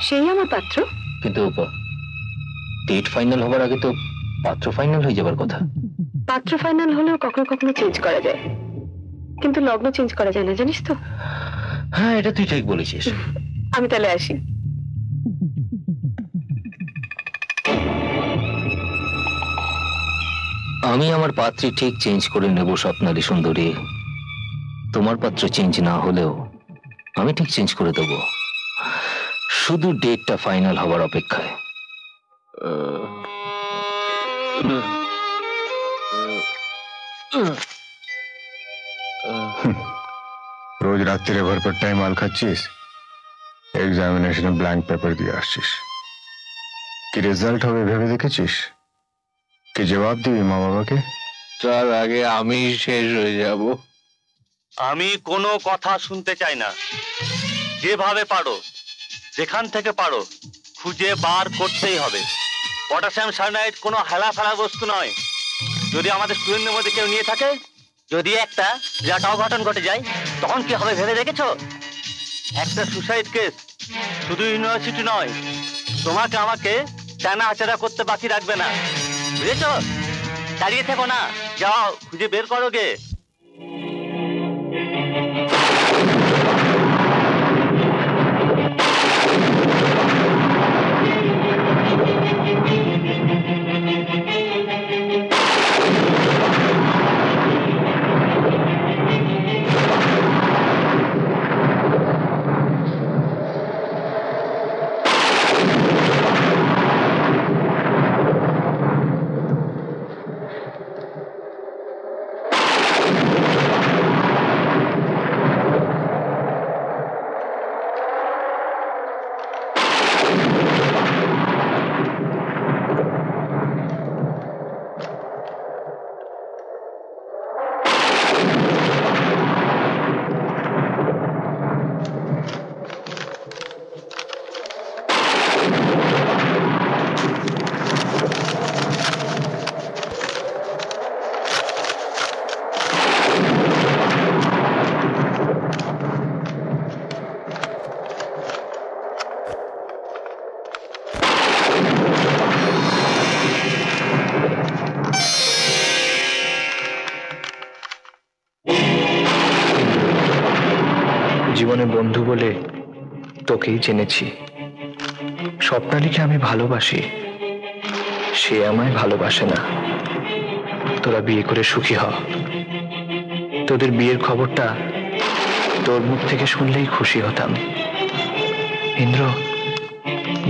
সেই আমার পাত্র। কিন্তু ডেট ফাইনাল হবার আগে তো পাত্র ফাইনাল হয়ে যাবার কথা। পাত্র ফাইনাল হলেও কখনো কখনো চেঞ্জ করা যায়, কিন্তু লগ্ন চেঞ্জ করা যায় না, জানিস তো? হ্যাঁ, এটা তুই ঠিক বলেছিস। আমি তাহলে আসি। আমি আমার পাত্রী ঠিক চেঞ্জ করে নেব স্বপ্নালী সুন্দরী। তোমার পাত্র চেঞ্জ না হলেও আমি ঠিক চেঞ্জ করে দেব, শুধু ডেটটা ফাইনাল হবার অপেক্ষায়। রোজ রাত্রিরে ভরপুর টাইম মাল খাচ্ছিস, এক্সামিনেশনে ব্ল্যাঙ্ক পেপার দিয়ে আসছিস। কি রেজাল্ট হবে ভেবে দেখেছিস? কি জবাব দিবি মা বাবাকে? তার আগে আমি শেষ হয়ে যাব। আমি কোনো কথা শুনতে চাই না। যেভাবে পারো, যেখান থেকে পারো, খুঁজে বার করতেই হবে। পটাশিয়াম সায়ানাইড কোনো হেলা ফেলা বস্তু নয়। যদি আমাদের স্টুডেন্টের মধ্যে কেউ নিয়ে থাকে, যদি একটা বিরাট অঘটন ঘটে যায়, তখন কি হবে ভেবে দেখেছো? একটা সুসাইড কেস শুধু ইউনিভার্সিটি নয়, তোমাকে আমাকে টানা আচারা করতে বাকি রাখবে না, বুঝেছো? দাঁড়িয়ে থেকো না, যাও খুঁজে বের করো গে। জীবনে বন্ধু বলে তোকেই জেনেছি। স্বপ্নালীকে আমি ভালোবাসি, সে আমায় ভালোবাসে না। তোরা বিয়ে করে সুখী হ। তোদের বিয়ের খবরটা তোর মুখ থেকে শুনলেই খুশি হতাম। ইন্দ্র,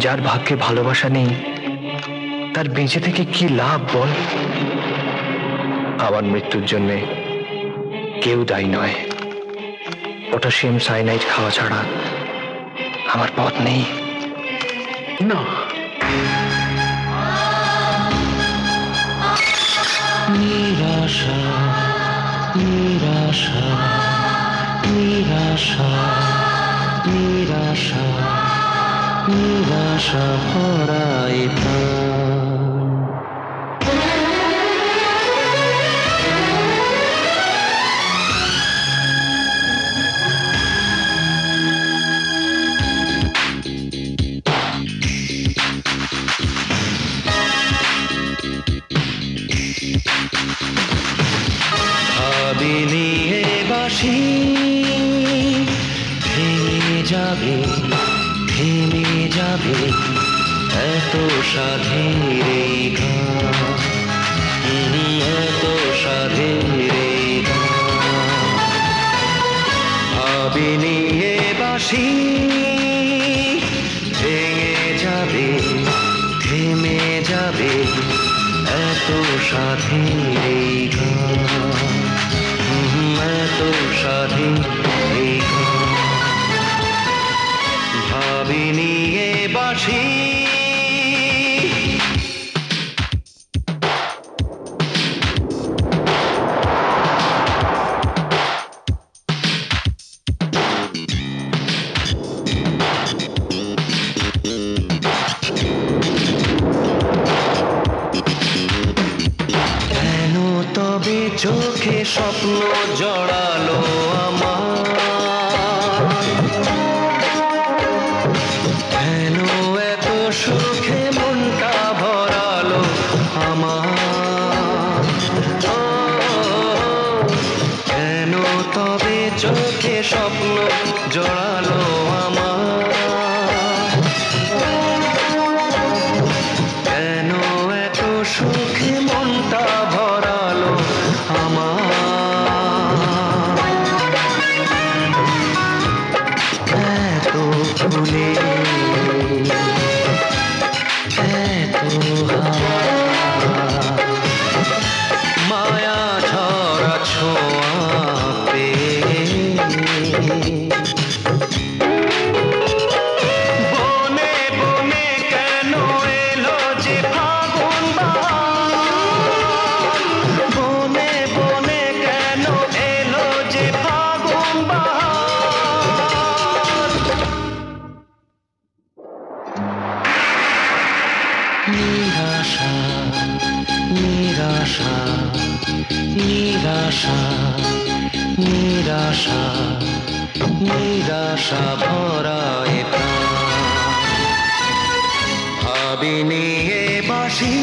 যার ভাগ্যে ভালোবাসা নেই তার বেঁচে থেকে কি লাভ বল? আমার মৃত্যুর জন্য কেউ দায়ী নয়। পটাশিয়াম সায়ানাইড খাওয়া ছাড়া আমার পথ নেই। না, নিরাশা নিরাশা নিরাশা নিরাশা নিরাশা ভরা এ প্রাণ। ভাবিনি এ বাঁশি ভেঙে যাবে থেমে যাবে, এত সাধের এই গান, এত সাধের এই গান। ভাবিনি এ বাঁশি ভেঙে যাবে থেমে যাবে, এত সাধের এই গান, এত সাধের এই গান। ভাবিনি এ বাঁশি কেন তবে চোখে স্বপ্ন জড়ালো আমার, কেন এত সুখে মনটা ভরালো আমার, কেন তবে চোখে স্বপ্ন জড়ালো আমার, কেন এত সুখে মনটা ভরালো আমার, এত ফুলে এত হাওয়া মায়া ঝরা ছোঁয়া পেয়ে, বনে বনে কেন এলো যে ফাগুন বাহার, বনে বনে কেন এলো যে ফাগুন বাহার। নিরাশা নিরাশা নিরাশা নিরাশা নিরাশা ভরা এ প্রাণ। ভাবিনি এ বাঁশি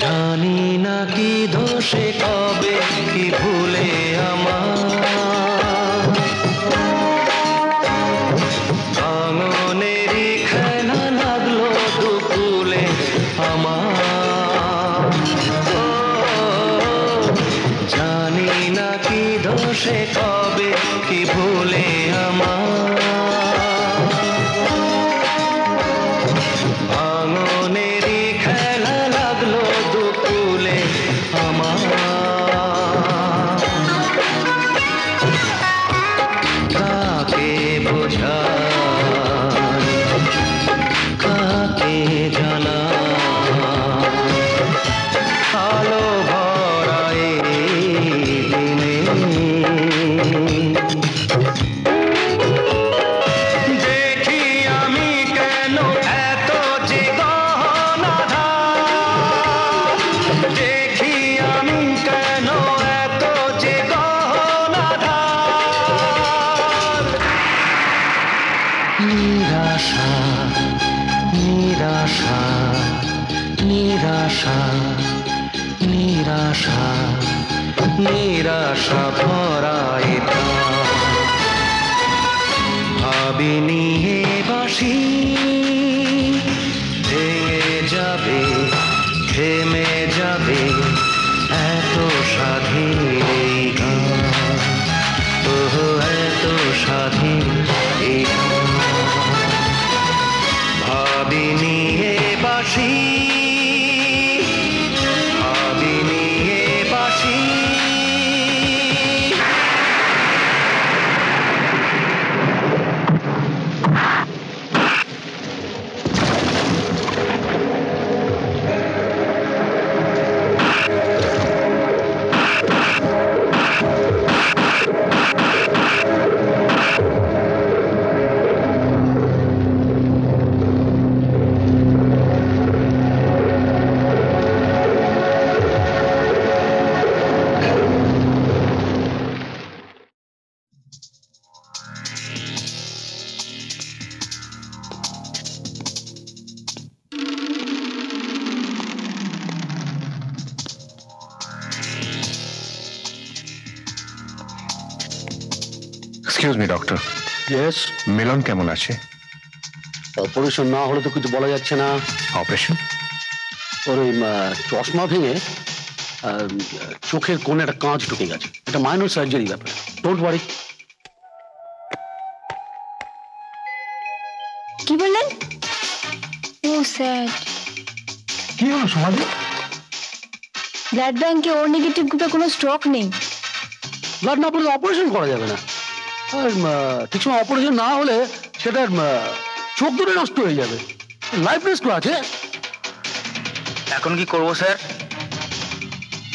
জানি না কি দোষে কবে কি ভুলে আমার, আঙনেরই খেলা লাগলো দুকুলে আমার, জানি না কি দোষে কবে কি ভুলে আমার, আঙনেরই খেলা লাগলো দুকুলে আমার, কাকে বোঝাই কাকে জানাই, আলো ভরা এই দিনে দেখি আমি কেন এত যে গহনাধার, দেখি আমি কেন এত যে গহনাধার। নিরাশা নিরাশা নিরাশা নিরাশা নিরাশা ভরা এ প্রাণ। ভাবিনি এ বাঁশি ভেঙে যাবে থেমে যাবে এত স্বাধীন এই গান, ওহো এত স্বাধীন এই গান। ভাবিনি এ বাঁশি, ভাবিনি এ বাঁশি। Excuse me doctor. ইয়েস। মিলন কেমন আছে? অপারেশন না হলে তো কিছু বলা যাচ্ছে না। অপারেশন? ওর ওই চশমা ভেঙে চোখের কোণে একটা কাঁচ ঢুকে গেছে। এটা মাইনর সার্জারি ব্যাপার, ডোন্ট ওয়ারি। কি বললেন? ও স্যার, কি হলো সমাজে? ব্লাড ব্যাংকে ওর নেগেটিভ গ্রুপে কোনো স্ট্রোক নেই। ব্লাড না পড়লে অপারেশন করা যাবে না। আর ঠিক সময় অপারেশন না হলে সেটার চোখ দুটো নষ্ট হয়ে যাবে। লাইফ রিস্ক আছে। এখন কি করবো স্যার?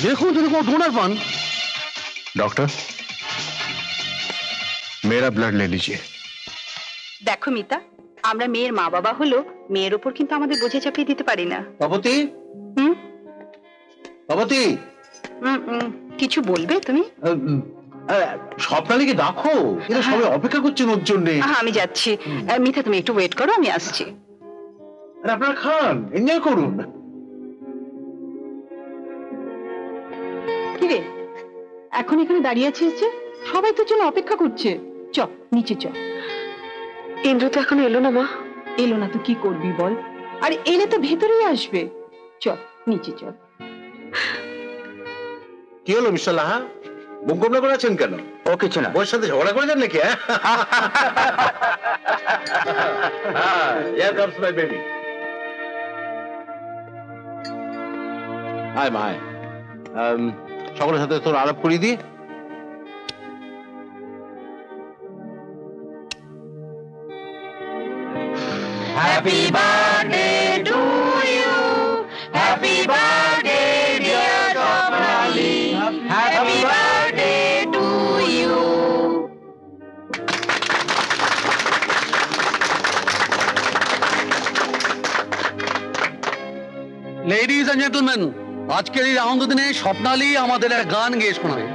দেখুন যদি কোনো ডোনার পান। डॉक्टर मेरा ब्लड ले लीजिए। দেখো মিতা, আমরা মেয়ের মা বাবা হলো মেয়ের উপর কিন্তু আমাদের বোঝা চাপিয়ে দিতে পারি না। বাবতী, বাবতী, কিছু বলবে তুমি? স্বপ্নালীকে দেখো, এরা সবাই অপেক্ষা করছেন ওর জন্য। আমি যাচ্ছি। মিতা তুমি একটু ওয়েট করো, আমি আসছি। আপনারা খান, এনজয় করুন। কি রে, এখন এখানে দাঁড়িয়ে আছিস যে? সবাই তোর জন্য অপেক্ষা করছে। চ নিচে চ। ইন্দ্র তো এখনো এলো না মা। এলো না তো কি করবি বল? আর এলে তো ভেতরেই আসবে। চল নিচে চল। কি হলো মিস্টার লাহা, মুখ গোমরা করে আছেন কেন? ও কিছু না। ওর সাথে ঝগড়া করেছেন নাকি? Here comes my baby. Hi my, সকলের সাথে তোর আলাপ করিয়ে দি। Happy birthday to you. Happy birthday dear Swapnali. Happy birthday to you. Ladies and gentleman, আজকের এই আনন্দ দিনে স্বপ্নালী আমাদের এক গান গেয়ে শোনাবে।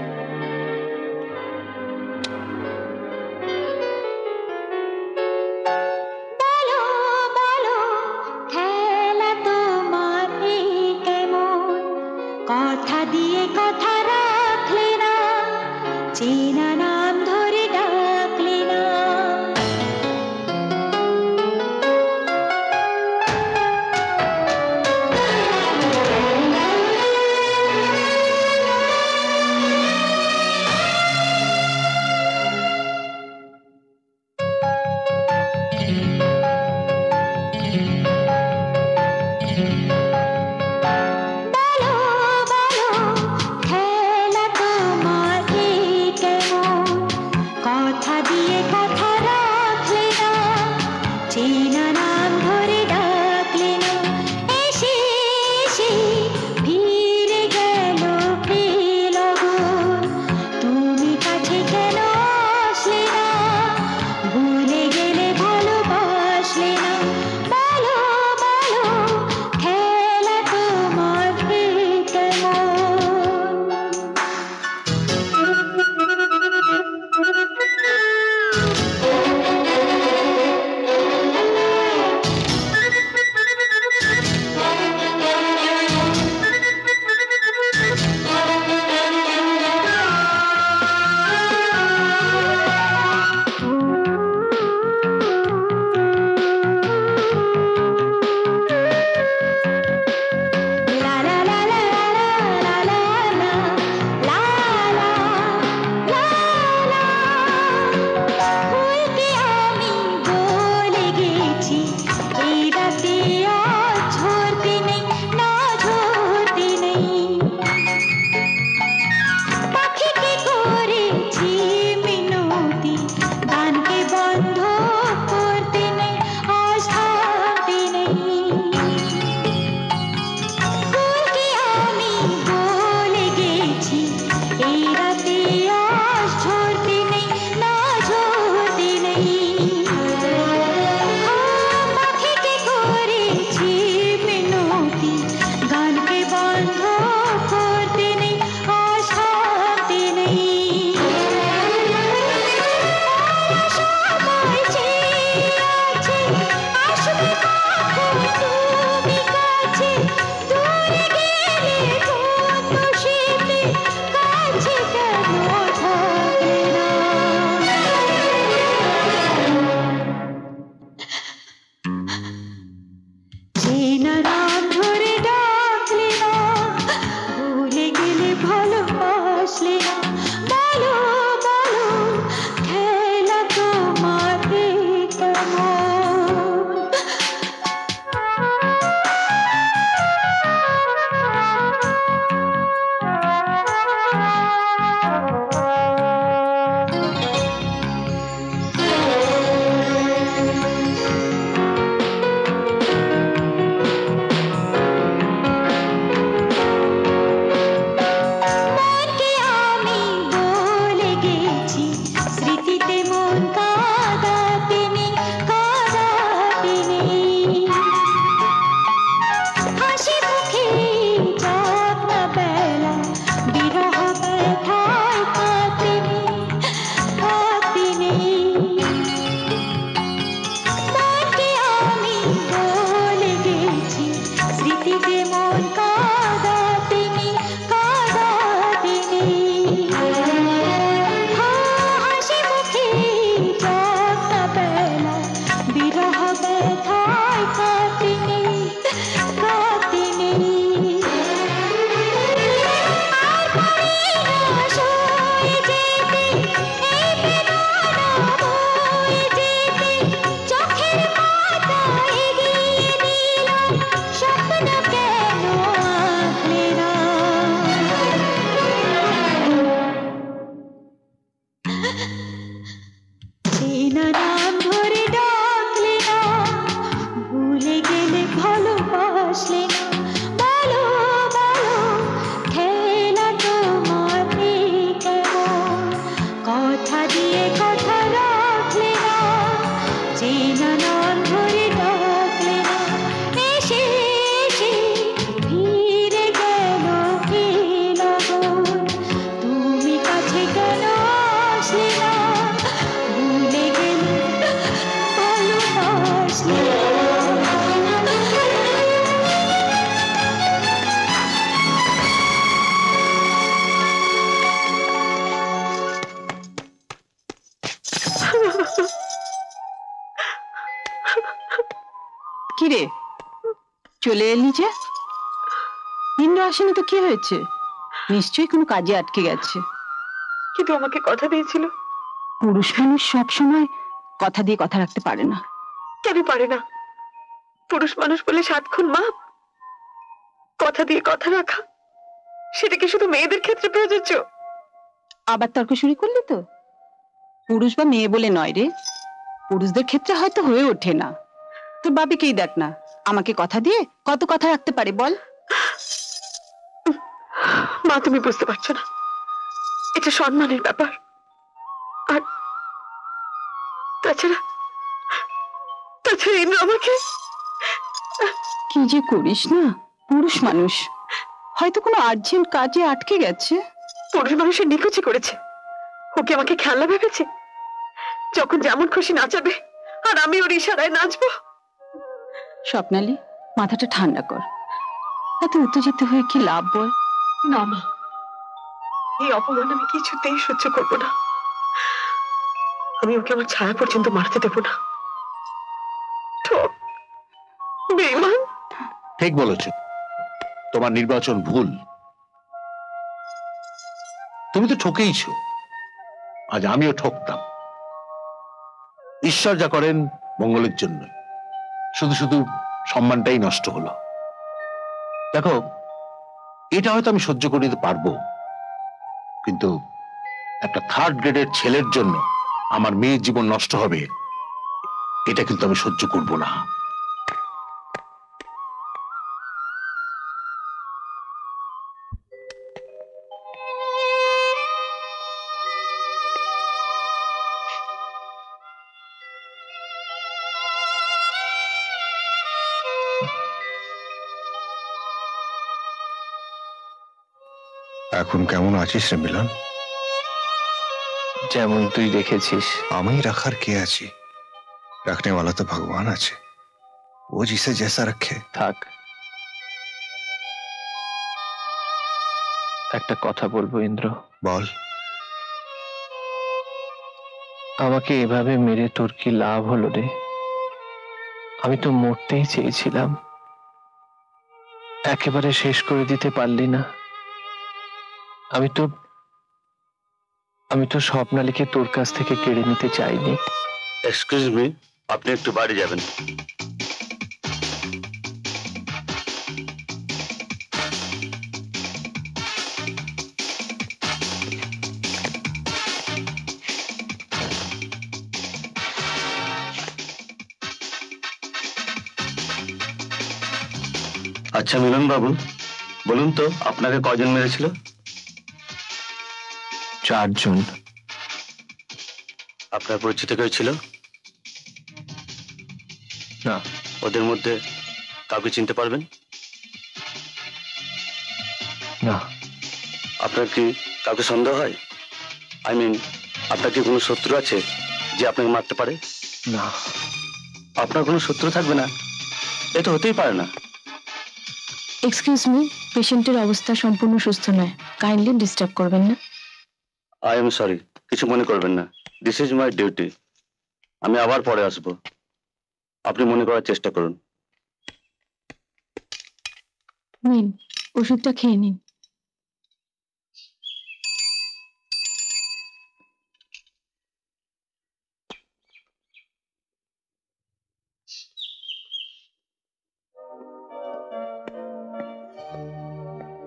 কথা দিয়ে কথা রাখলে না, চেনা নাম ধরে ডাকলে না। ডাকলে না বলো বলো খেলা তোমার কেমন কিরে চলে এলি যে? ইন্দ্র আসেনি তো কি হয়েছে? নিশ্চয়ই কোনো কাজে আটকে গেছে। কিন্তু আমাকে কথা দিয়েছিল। পুরুষ মানুষ সবসময় কথা দিয়ে কথা রাখতে পারে না। কেন পারে না? পুরুষ মানুষ বলে 7 খুন মাপ। কথা দিয়ে কথা রাখা সেটা কি শুধু মেয়েদের ক্ষেত্রে প্রযোজ্য? আবার তর্ক শুরু করলি তো? পুরুষ বা মেয়ে বলে নয় রে, পুরুষদের ক্ষেত্রে হয়তো হয়ে ওঠে না। তোর বাবিকেই দেখ না, আমাকে কথা দিয়ে কত কথা রাখতে পারে বল। মা তুমি বুঝতে পারছো না, এটা সম্মানের ব্যাপার। আর তাছাড়া ইন্দ্র আমাকে কি যে করিস না, পুরুষ মানুষ হয়তো কোনো আর্জেন্ট কাজে আটকে গেছে। পুরুষ মানুষের নিকুচি করেছে, ওকে আমাকে খেলা ভেবেছে। যখন যেমন খুশি নাচাবে আর আমি ওর ইশারায় নাচবো। স্বপ্নালী, মাথাটা ঠান্ডা কর, এত উত্তেজিত হয়ে কি লাভ বল? না মা, এই অপমান আমি কিছুতেই সহ্য করবো না। আমি ওকে আমার ছায়া পর্যন্ত মারতে দেবো না। বেঈমান। ঠিক বলেছ, তোমার নির্বাচন ভুল। তুমি তো ঠকেইছ, আজ আমিও ঠকতাম। ঈশ্বর যা করেন মঙ্গলের জন্য, শুধু শুধু সম্মানটাই নষ্ট হলো। দেখো, এটা হয়তো আমি সহ্য করে নিতে পারবো, কিন্তু একটা 3rd গ্রেডের ছেলের জন্য আমার মেয়ের জীবন নষ্ট হবে, এটা কিন্তু আমি সহ্য করব না। এখন কেমন আছিস রে মিলন? যেমন তুই রেখেছিস। আমি রাখার কে আছি? रखने वाला तो भगवान আছে, ও जिसे जैसा रखे। থাক, একটা কথা বলবো ইন্দ্র। বল। আমাকে এভাবে মেরে তোর কি লাভ হলো রে? আমি তো মরতেই চেয়েছিলাম, একেবারে শেষ করে দিতে পারলি না। আমি তো আমি তো স্বপ্নালীকে তোর কাছ থেকে কেড়ে নিতে চাইনি। এক্সকিউজ মি, আপনি একটু বাড়ি যাবেন। আচ্ছা মিলন বাবু, বলুন তো আপনাকে কয়জন মেরেছিল? 4 জন। আপনার পরিচিত কেউ ছিল? না। ওদের মধ্যে কাউকে চিনতে পারবেন? না। আপনার কি কাউকে সন্দেহ হয়? আই মিন, আপনার কি কোনো শত্রু আছে যে আপনাকে মারতে পারে? না। আপনার কোনো শত্রু থাকবে না, এ তো হতেই পারে না। এক্সকিউজ মি, পেশেন্টের অবস্থা সম্পূর্ণ সুস্থ নয়, কাইন্ডলি ডিস্টার্ব করবেন না। আই এম সরি, কিছু মনে করবেন না। This is my duty. আমি আবার পরে আসব, আপনি মনে করার চেষ্টা করুন। নিন, ওষুধটা খেয়ে নিন।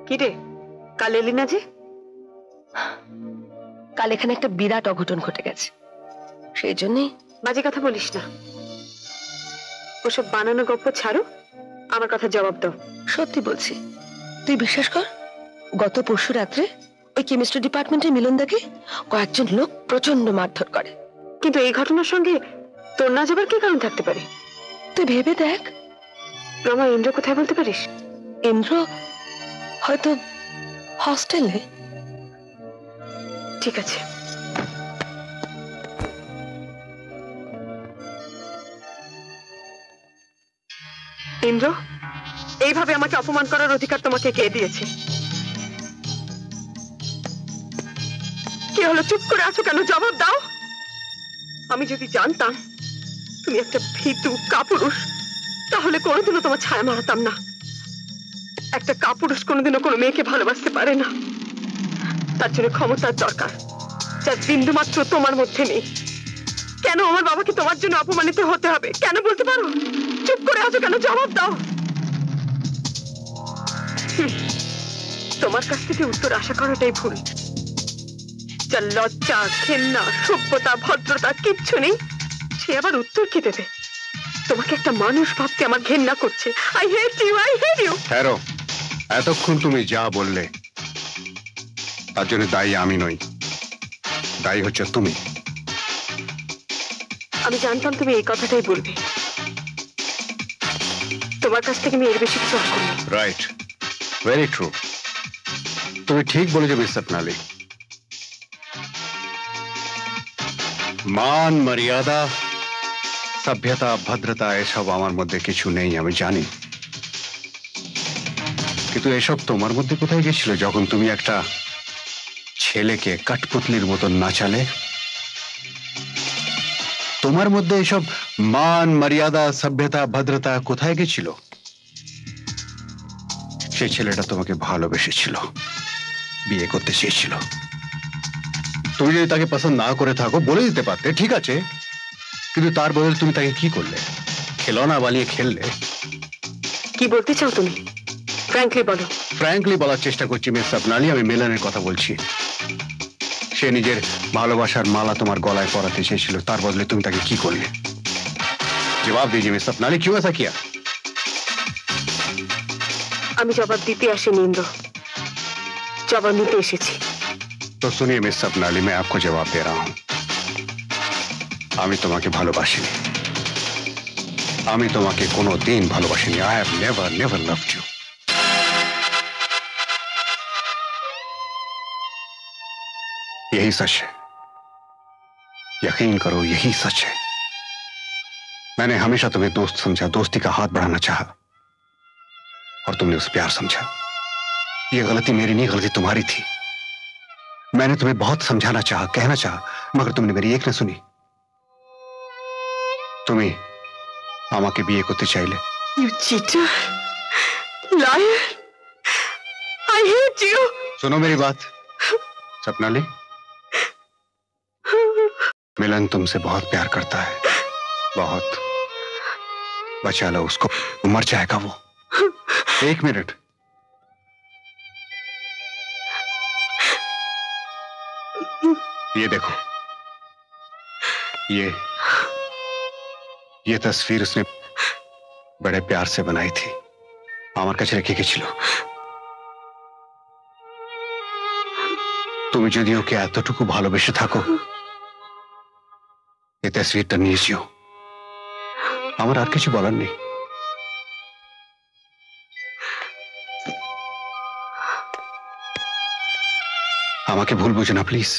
কি রে, কাল এলি না যে? কাল এখানে একটা বিরাট অঘটন ঘটে গেছে, সেই জন্যই। বাজে কথা বলিস না, ওসব বানানো গল্প ছাড়ো, আমার কথা জবাব দাও। সত্যি বলছি, তুই বিশ্বাস কর, গত পরশু রাত্রে ওই কেমিস্ট্রি ডিপার্টমেন্টের মিলনদাকে কয়েকজন লোক প্রচন্ড মারধর করে। কিন্তু এই ঘটনার সঙ্গে তোর না যাবার কি কারণ থাকতে পারে? তুই ভেবে দেখ। রমা, ইন্দ্র কোথায় বলতে পারিস? ইন্দ্র হয়তো হস্টেলে। ঠিক আছে, ইন্দ্র, এইভাবে আমাকে অপমান করার অধিকার তোমাকে কে দিয়েছে? কি হলো, চুপ করে আছো কেন? জবাব দাও। আমি যদি জানতাম তুমি একটা ভীতু কাপুরুষ, তাহলে কোনোদিনও তোমার ছায়া মারাতাম না। একটা কাপুরুষ কোনোদিনও কোনো মেয়েকে ভালোবাসতে পারে না, তার জন্য ক্ষমতার দরকার, যার বিন্দু মাত্র তোমার মধ্যে নেই। কেন আমার বাবাকে তোমার জন্য অপমানিত হতে হবে? কেন বলতে পারো? চুপ করে আছো কেন? জবাব দাও। তোমার কাছ থেকে উত্তর আশা করাটাই ভুল। যার লজ্জা, ঘেন্না, সভ্যতা, ভদ্রতা কিচ্ছু নেই, সে আবার উত্তর কি দেবে? তোমাকে একটা মানুষ ভাবতে আমার ঘেন্না করছে। I hate you, I hate you. হ্যারো, এতক্ষণ তুমি যা বললে তার জন্য দায়ী আমি নই, দায়ী হচ্ছে তুমি। আমি জানতাম তুমি এই কথাটাই বলবে। তোমার কাছ থেকে আমি এর বেশি কিছু আশা করি। Right, very true. তুমি ঠিক বলেছো মিস স্বপ্নালী। মান, মর্যাদা, সভ্যতা, ভদ্রতা এসব আমার মধ্যে কিছু নেই, আমি জানি। কিন্তু এসব তোমার মধ্যে কোথায় গেছিল যখন তুমি একটা ছেলেকে কাঠপুতলির মতন নাচালে? তোমার মধ্যে এসব মান, মর্যাদা, সভ্যতা, ভদ্রতা কোথায় গেছিল? সেই ছেলেটা তোমাকে ভালোবেসেছিল, বিয়ে করতে চেয়েছিল। তুমি যদি তাকে পছন্দ না করে থাকো বলে দিতে পারতে, ঠিক আছে, কিন্তু তার বদলে তুমি তাকে কি করলে? খেলনা বানিয়ে খেললে। কি বলতে চাও তুমি? ফ্র্যাঙ্কলি বলো। ফ্র্যাঙ্কলি বলার চেষ্টা করছি মিস স্বপ্নালী, আমি মিলনের কথা বলছি। সে নিজের ভালোবাসার মালা তোমার গলায় পরাতে চেয়েছিল, তার বদলে তুমি তাকে কি করলে? জবাব দিজিয়ে মিস স্বপ্নালী, क्यों ऐसा किया? আমি জবাব দিতে আসিনি ইন্দ্র, জবাব নিতে এসেছি। तो सुनिए मिस स्वप्नाली, मैं आपको जवाब दे रहा हूं। আমি তোমাকে ভালোবাসিনি, আমি তোমাকে কোনোদিন ভালোবাসিনি। I have never loved you। यही सच है, यकीन करो, यही सच है। मैंने हमेशा तुम्हें दोस्त समझा, दोस्ती का हाथ बढ़ाना चाहा, और तुमने उसे प्यार समझा। ये गलती मेरी नहीं, गलती तुम्हारी थी। मैंने तुम्हें बहुत समझाना चाहा, कहना चाहा, मगर तुमने मेरी एक न सुनी। तुम्हें আমাকে বিয়ে করতে চাইলে। You cheater, liar, I hate you। सुनो मेरी बात स्वप्नाली, मिलन तुमसे बहुत प्यार करता है, बहुत। बचा लो उसको, मर जाएगा वो। 1 मिनट। ये देखो, ये तस्वीर उसने बड़े प्यार से बनाई थी। আমার কাছে রেখে গেছিল। তুমি যদি ওকে এতটুকু ভালোবেসে থাকো, এই তসবিরটা নিয়ে যেও। আমার আর কিছু বলার নেই। আমাকে ভুল বুঝো না প্লিজ।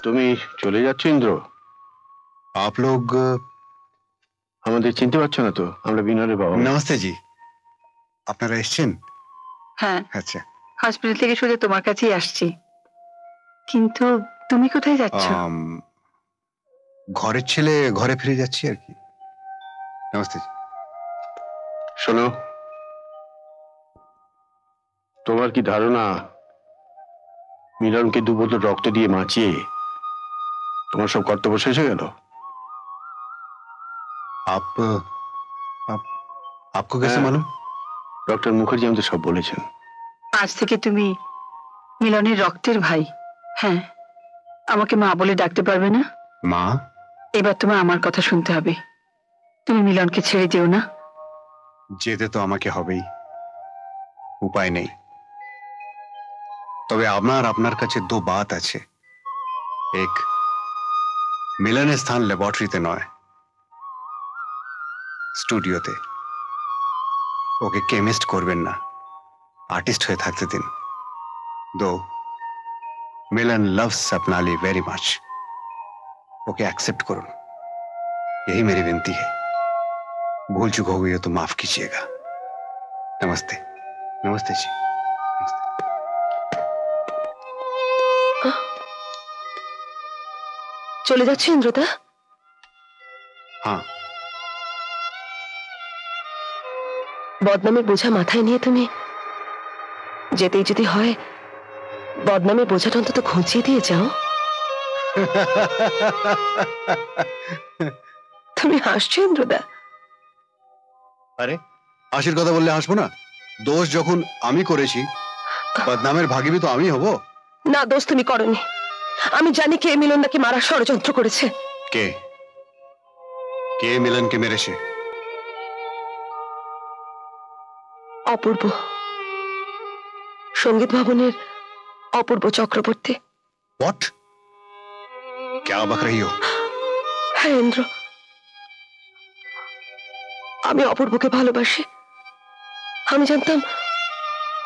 তুমি চলে যাচ্ছ ইন্দ্র? आप लोग আমাদের চিনতে পারছো না তো? আমরা বিনয়ের বাবা। নমস্তে জি। আপনারা এসেছেন? হ্যাঁ, আচ্ছা। হসপিটাল থেকে সোজা তোমার কাছেই আসছি। কিন্তু তুমি কোথায় যাচ্ছ? ঘরের ছেলে ঘরে ফিরে যাচ্ছি আর কি। নমস্তে জি। শোনো, তোমার কি ধারণা মিলনকে 2 বোতল রক্ত দিয়ে বাঁচিয়ে তোমার সব কর্তব্য শেষ হয়ে গেল? आपको कैसे मालूम? ডক্টর মুখার্জি আমাদের সব বলেছেন। আজ থেকে তুমি মিলনের রক্তের ভাই। হ্যাঁ, আমাকে মা বলে ডাকতে পারবে না? মা? এবার তোমার আমার কথা শুনতে হবে। তুমি মিলনকে ছেড়ে দিও না। যেতে তো আমাকে হবেই, উপায় নেই। তবে আপনার কাছে 2 बात আছে। এক, মিলনের স্থান ল্যাবরেটরিতে নয়, স্টুডিওতে। ওকে কেমিস্ট করবেন না, আর্টিস্ট হয়ে থাকতে দিন। 2, Milan loves Swapnali very much. Okay accept करो, यही मेरी विनती है। भूल चुक हो गई हो तो माफ कीजिएगा। नमस्ते। नमस्ते जी। চলে যাচ্ছে ইন্দ্রদা? हाँ। বদনামের বোঝা মাথায় নিয়ে তুমি যেতেই যদি হয়, বদনামের বোঝাটা অন্তত ঘুচিয়ে দিয়ে যাও। তুমি হাসছো ইন্দ্রদা? আরে হাসির কথা বললে হাসবো না? দোষ যখন আমি করেছি, বদনামের ভাগী তো আমি হব। না, দোষ তুমি করনি। আমি জানি কে মিলনদাকে মারার ষড়যন্ত্র করেছে। কে? কে মিলনকে মেরেছে? অপূর্ব, সঙ্গীত ভবনের অপূর্ব চক্রবর্তী। What? क्या बक रही हो? হ্যাঁ ইন্দ্র, আমি অপূর্বকে ভালোবাসি। আমি জানতাম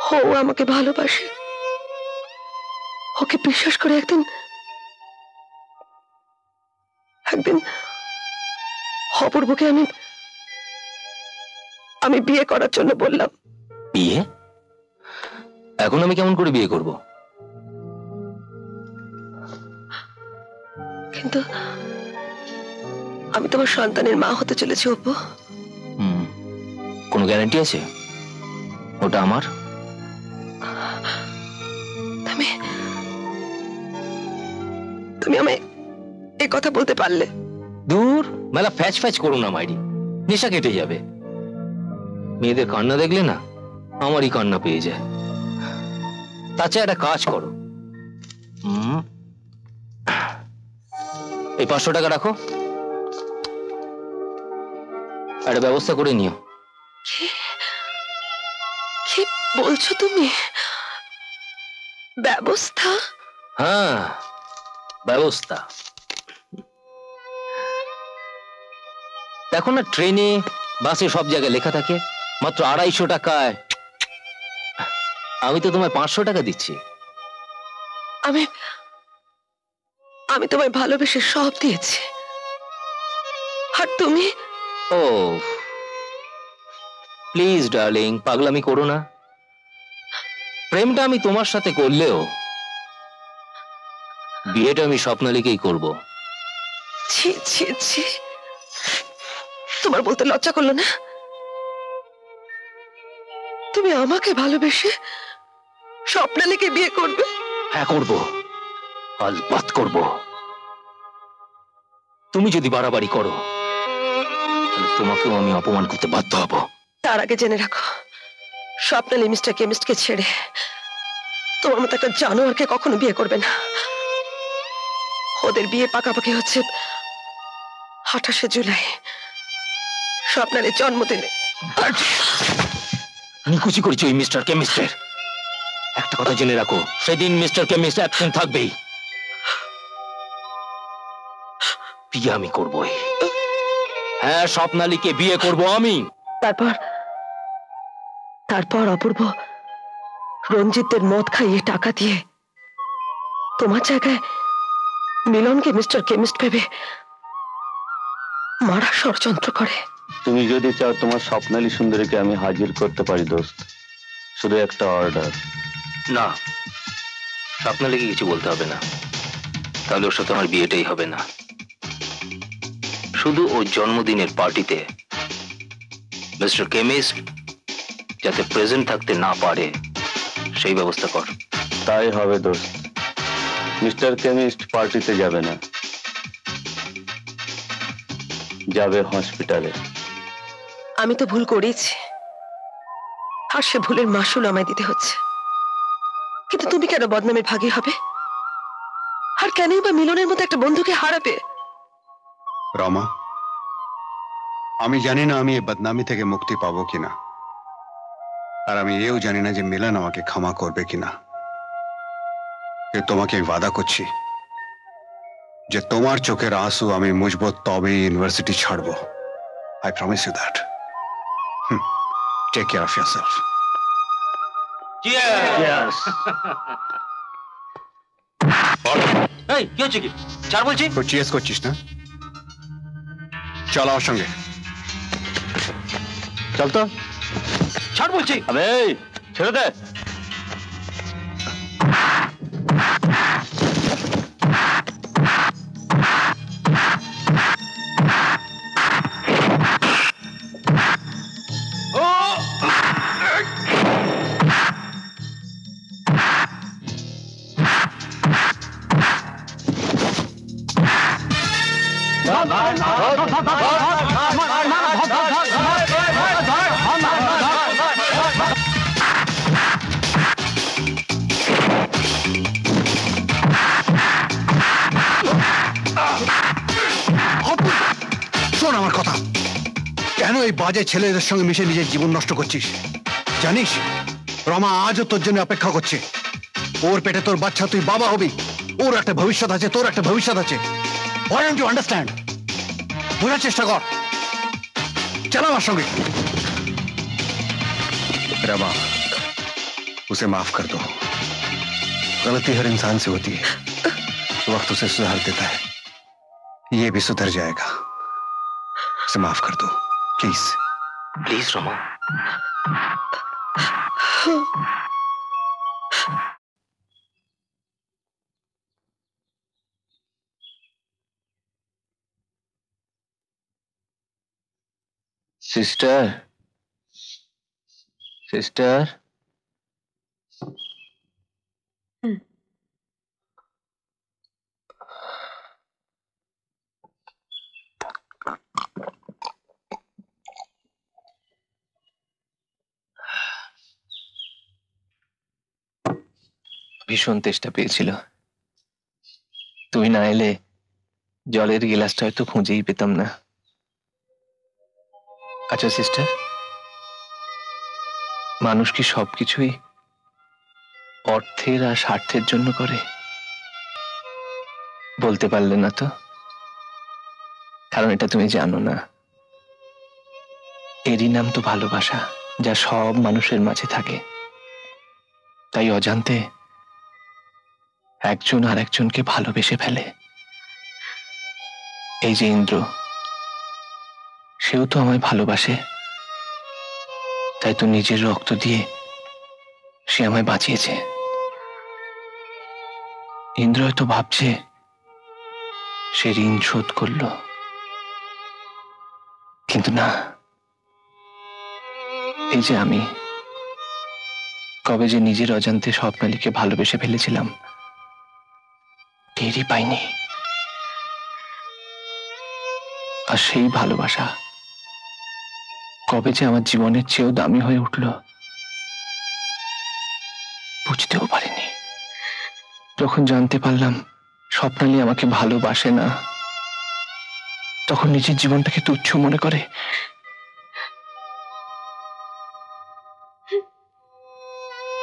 ও আমাকে ভালোবাসে। ওকে বিশ্বাস করে একদিন অপূর্বকে আমি বিয়ে করার জন্য বললাম। বিয়ে? এখন আমি কেমন করে বিয়ে করব? কিন্তু আমি তোমার সন্তানের মা হতে চলেছি অপু। কোনো গ্যারান্টি আছে ওটা আমার? তুমি আমায় এ কথা বলতে পারলে? দূর, মেলা ফ্যাচ ফ্যাচ করো না মাইরি, নেশা কেটে যাবে। মেয়েদের কান্না দেখলে না আমারই কান্না পেয়ে যায়। তাছাড়া একটা কাজ করো, এই 500 টাকা রাখো, একটা ব্যবস্থা করে নিও। বলছো তুমি? ব্যবস্থা? হ্যাঁ, ব্যবস্থা। দেখো না, ট্রেনে বাসে সব জায়গায় লেখা থাকে মাত্র 250 টাকায়। আমি তো তোমায় 500 টাকা দিচ্ছি। আমি আমি তোমায় ভালোবেসে সব দিয়েছি, আর তুমি? ও প্লিজ ডার্লিং, পাগলামি করো না। প্রেমটা আমি তোমার সাথে করলেও বিয়েটা আমি স্বপ্নালীকেই করব। ছি ছি ছি, তোমার বলতে লজ্জা করলো না? তুমি আমাকে ভালোবেসে স্বপ্নালীকে বিয়ে করবে? হ্যাঁ করব, আলবাত করব। তুমি যদি বাড়াবাড়ি করো তাহলে তোমাকেও আমি অপমান করতে বাধ্য হব। তার আগে জেনে রাখো, স্বপ্নালী মিস্টার কেমিস্টকে ছেড়ে তোমার মতো একটা জানোয়ারকে কখনো বিয়ে করবে না। ওদের বিয়ে পাকাপাকি হচ্ছে 28শে জুলাই, স্বপ্নালীর জন্মদিনে। নিকুচি করেছি ওই মিস্টার কেমিস্টের। একটা কথা জেনে রাখো, সেদিন মিস্টার কেমিস্ট অ্যাবসেন্ট থাকবেই। বিয়ে আমি করবই। হ্যাঁ, স্বপ্নালীকে বিয়ে করব আমি। তারপর অপূর্ব রঞ্জিতদের মদ খাইয়ে টাকা দিয়ে তোমার জায়গায় মিলনকে মিস্টার কেমিস্ট ভেবে মারা ষড়যন্ত্র করে। তুমি যদি চাও তোমার স্বপ্নালী সুন্দরীকে আমি হাজির করতে পারি দোস্ত, শুধু একটা অর্ডার। না, স্বপ্নালীকে কিছু বলতে হবে না, তাহলে ওর সাথে আমার বিয়েটাই হবে না। শুধু ওর জন্মদিনের পার্টিতে মিস্টার কেমিস্ট যাতে প্রেজেন্ট থাকতে না পারে সেই ব্যবস্থা কর। তাই হবে দোস্ত, মিস্টার কেমিস্ট পার্টিতে যাবে না, যাবে হসপিটালে। আমি তো ভুল করেছি, আর সে ভুলের মাসুল আমায় দিতে হচ্ছে। কিন্তু তুমি কেন বদনামের ভাগী হবে? আর কেনই বা মিলনের মতো একটা বন্ধুকে হারাবে? রমা, আমি জানি না আমি এই বদনামি থেকে মুক্তি পাবো কিনা, আর আমি এও জানি না যে মিলন আমাকে ক্ষমা করবে কিনা। তোমাকে ওয়াদা করছি যে তোমার চোখের আঁসু আমি মুছবো, তবেই ইউনিভার্সিটি ছাড়বো। I promise you that. Take care of yourself. Cheers. এই কি হচ্ছে কি? চার বলছি। চিয়ার্স করছিস না? চল আমার সঙ্গে। চল তো। ছাড় বলছি। আবে ছেড়ে দে। শোন আমার কথা, কেন এই বাজে ছেলেদের সঙ্গে মিশে নিজের জীবন নষ্ট করছিস? জানিস রমা আজও তোর জন্য অপেক্ষা করছে। ওর পেটে তোর বাচ্চা, তুই বাবা হবি। ওর একটা ভবিষ্যৎ আছে, তোর একটা ভবিষ্যৎ আছে। Why don't you understand? বোঝার চেষ্টা কর। চল আমার সঙ্গে। रमा, उसे माफ कर दो। गलती हर इंसान से होती है, वक्त उसे सुधार देता है। ये भी सुधर जाएगा। उसे माफ कर दो please. Please Rama. Sister, sister, ভীষণ তেষ্টা পেয়েছিল। তুমি না এলে জলের গিলাসটা হয়তো খুঁজেই পেতাম না। আচ্ছা সিস্টার, মানুষ কি সবকিছুই অর্থের আর স্বার্থের জন্য করে? বলতে পারলে না তো, কারণ এটা তুমি জানো না। এরই নাম তো ভালোবাসা, যা সব মানুষের মাঝে থাকে। তাই অজান্তে একজন আর একজনকে ভালোবেসে ফেলে। এই যে ইন্দ্র, সেও তো আমায় ভালোবাসে, তাই তো নিজের রক্ত দিয়ে সে আমায় বাঁচিয়েছে। ইন্দ্র হয়তো ভাবছে সে ঋণ শোধ করল, কিন্তু না। এই যে আমি কবে যে নিজের অজান্তে স্বপ্নালীকে ভালোবেসে ফেলেছিলাম, টেরই পাইনি। আর সেই ভালোবাসা কবে যে আমার জীবনের চেয়েও দামি হয়ে উঠল, বুঝতেও পারিনি। যখন জানতে পারলাম স্বপ্নালী আমাকে ভালোবাসে না, তখন নিজের জীবনটাকে তুচ্ছ মনে করে।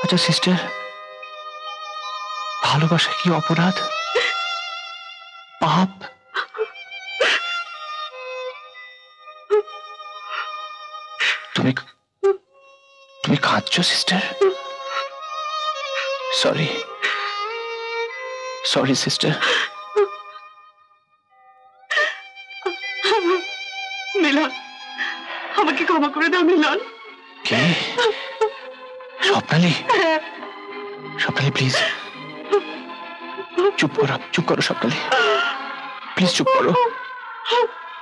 আচ্ছা সিস্টার, ভালোবাসা কি অপরাধ, পাপ? তুমি তুমি কাঁদছো sister? Sorry sorry sister. Milan, আমাকে ক্ষমা করে দাও মিলন। কে? স্বপ্নালী? স্বপ্নালী প্লিজ চুপ করো, চুপ করো স্বপ্নালী, প্লিজ চুপ করো।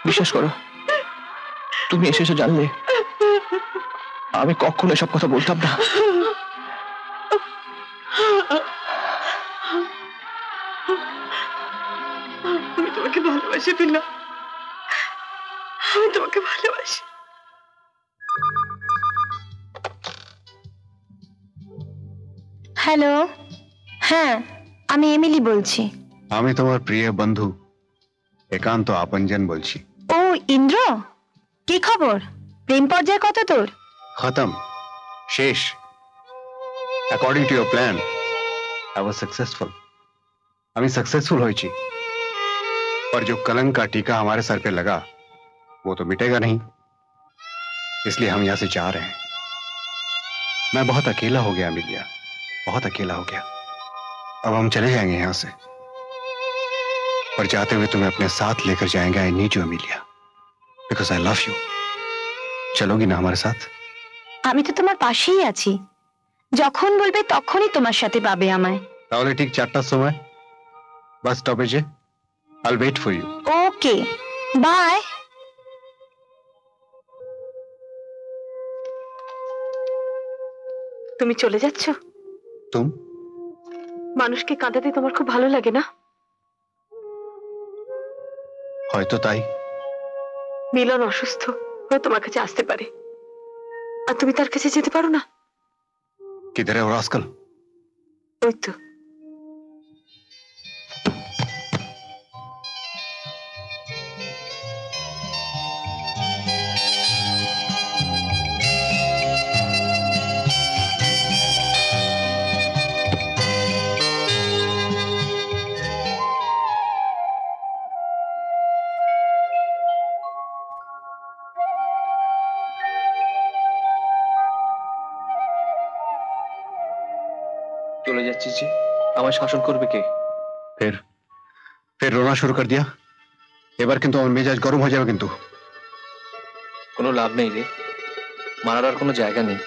বিশ্বাস করো, তুমি এসেছো জানলে আমি কখনো এসব কথা বলতাম না। আমি তোমাকে ভালোবাসি বিনা, আমি তোমাকে ভালোবাসি। হ্যালো, হ্যাঁ আমি এমিলি বলছি। আমি তোমার প্রিয় বন্ধু একান্ত আপনজন বলছি। ও ইন্দ্র, কি খবর? প্রেম পর্যায়ে কত তোর? खत्म, शेष। According to your plan I was successful. আমি सक्सेसफुल হয়েছি, पर जो कलंक का टीका हमारे सर पे लगा वो तो मिटेगा नहीं, इसलिए हम यहां से जा रहे हैं। मैं बहुत अकेला हो गया मिलिया, बहुत अकेला हो गया। अब हम चले जाएंगे यहां से, पर जाते हुए तुम्हें अपने साथ लेकर जाएंगे। आई नीड यू मिलिया, बिकॉज आई लव यू। चलोगी ना हमारे साथ? আমি তো তোমার পাশেই আছি, যখন বলবে তখনই তোমার সাথে পাবে আমায়। তাহলে ঠিক 4টার সময় বাস স্টপেজে I'll wait for you. Okay, bye. তুমি চলে যাচ্ছ? তুম মানুষকে কাঁদাতে তোমার খুব ভালো লাগে না? হয়তো তাই। মিলন অসুস্থ হয়ে তোমার কাছে আসতে পারে, আর তুমি তার কাছে যেতে পারো না। কিধর है वो रास्कल? ওই তো। চলে যাচ্ছি যে আমায় শাসন করবে কে? फिर रोना शुरू कर दिया। এবার কিন্তু আমার মেজাজ গরম হয়ে যাবে কিন্তু। কোনো লাভ নেই রে, মারার আর কোনো জায়গা নেই।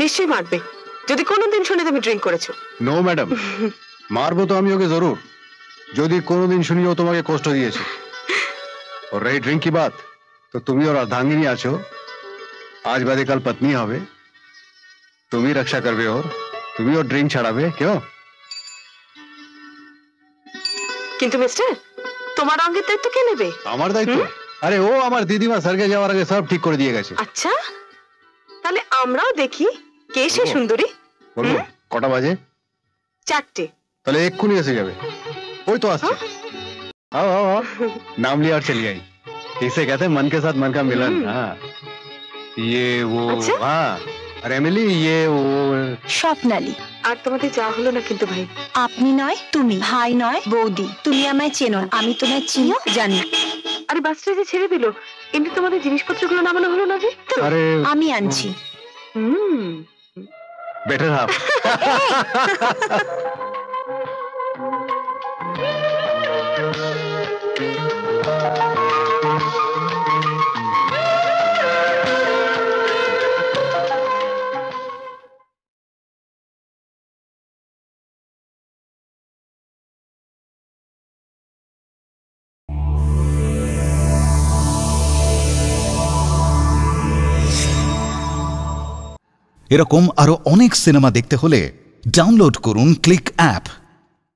নিশ্চয়ই মারবে যদি কোনোদিন শুনে তুমি ড্রিঙ্ক করেছো। নো ম্যাডাম, মারবো তো আমি ওকে জরুর, যদি কোনোদিন শুনি ও তোমাকে কষ্ট দিয়েছে। और रही ड्रिंक की बात, तो তুমি ওর अर्धांगिनी আছো, আজ বাদে কাল পত্নী হবে, তুমি রক্ষা করবে ওর, তুমি ওর ড্রিঙ্ক ছাড়াবে কেউ? কিন্তু মিস্টার, তোমার অঙ্গের দায়িত্ব কে নেবে? আমার দায়িত্ব? আরে ও আমার দিদিমা স্বর্গে যাওয়ার আগে সব ঠিক করে দিয়ে গেছে। আচ্ছা, তাহলে আমরাও দেখি কে সে সুন্দরী। বলবো কটা বাজে? 4টে। তাহলে এক্ষুনি এসে যাবে, ওই তো আসছে। आओ आओ आओ, नाम लिया और चली आई। इसे कहते हैं मन के साथ मन का मिलन। हाँ ये वो, हाँ আর এমিলি ইয়ে ও স্বপ্নালী। আর তোমাদের যা হলো না কিন্তু ভাই। আপনি নয় তুমি, ভাই নয় বৌদি। তুমি আমায় চেনো, আমি তোমায় চিনিও জানি। আরে বাসটা যে ছেড়ে দিল, কিন্তু তোমাদের জিনিসপত্রগুলো নামানো হলো না যে। আরে আমি আনছি। Better half. এরকম আরো অনেক সিনেমা দেখতে হলে ডাউনলোড করুন ক্লিক অ্যাপ।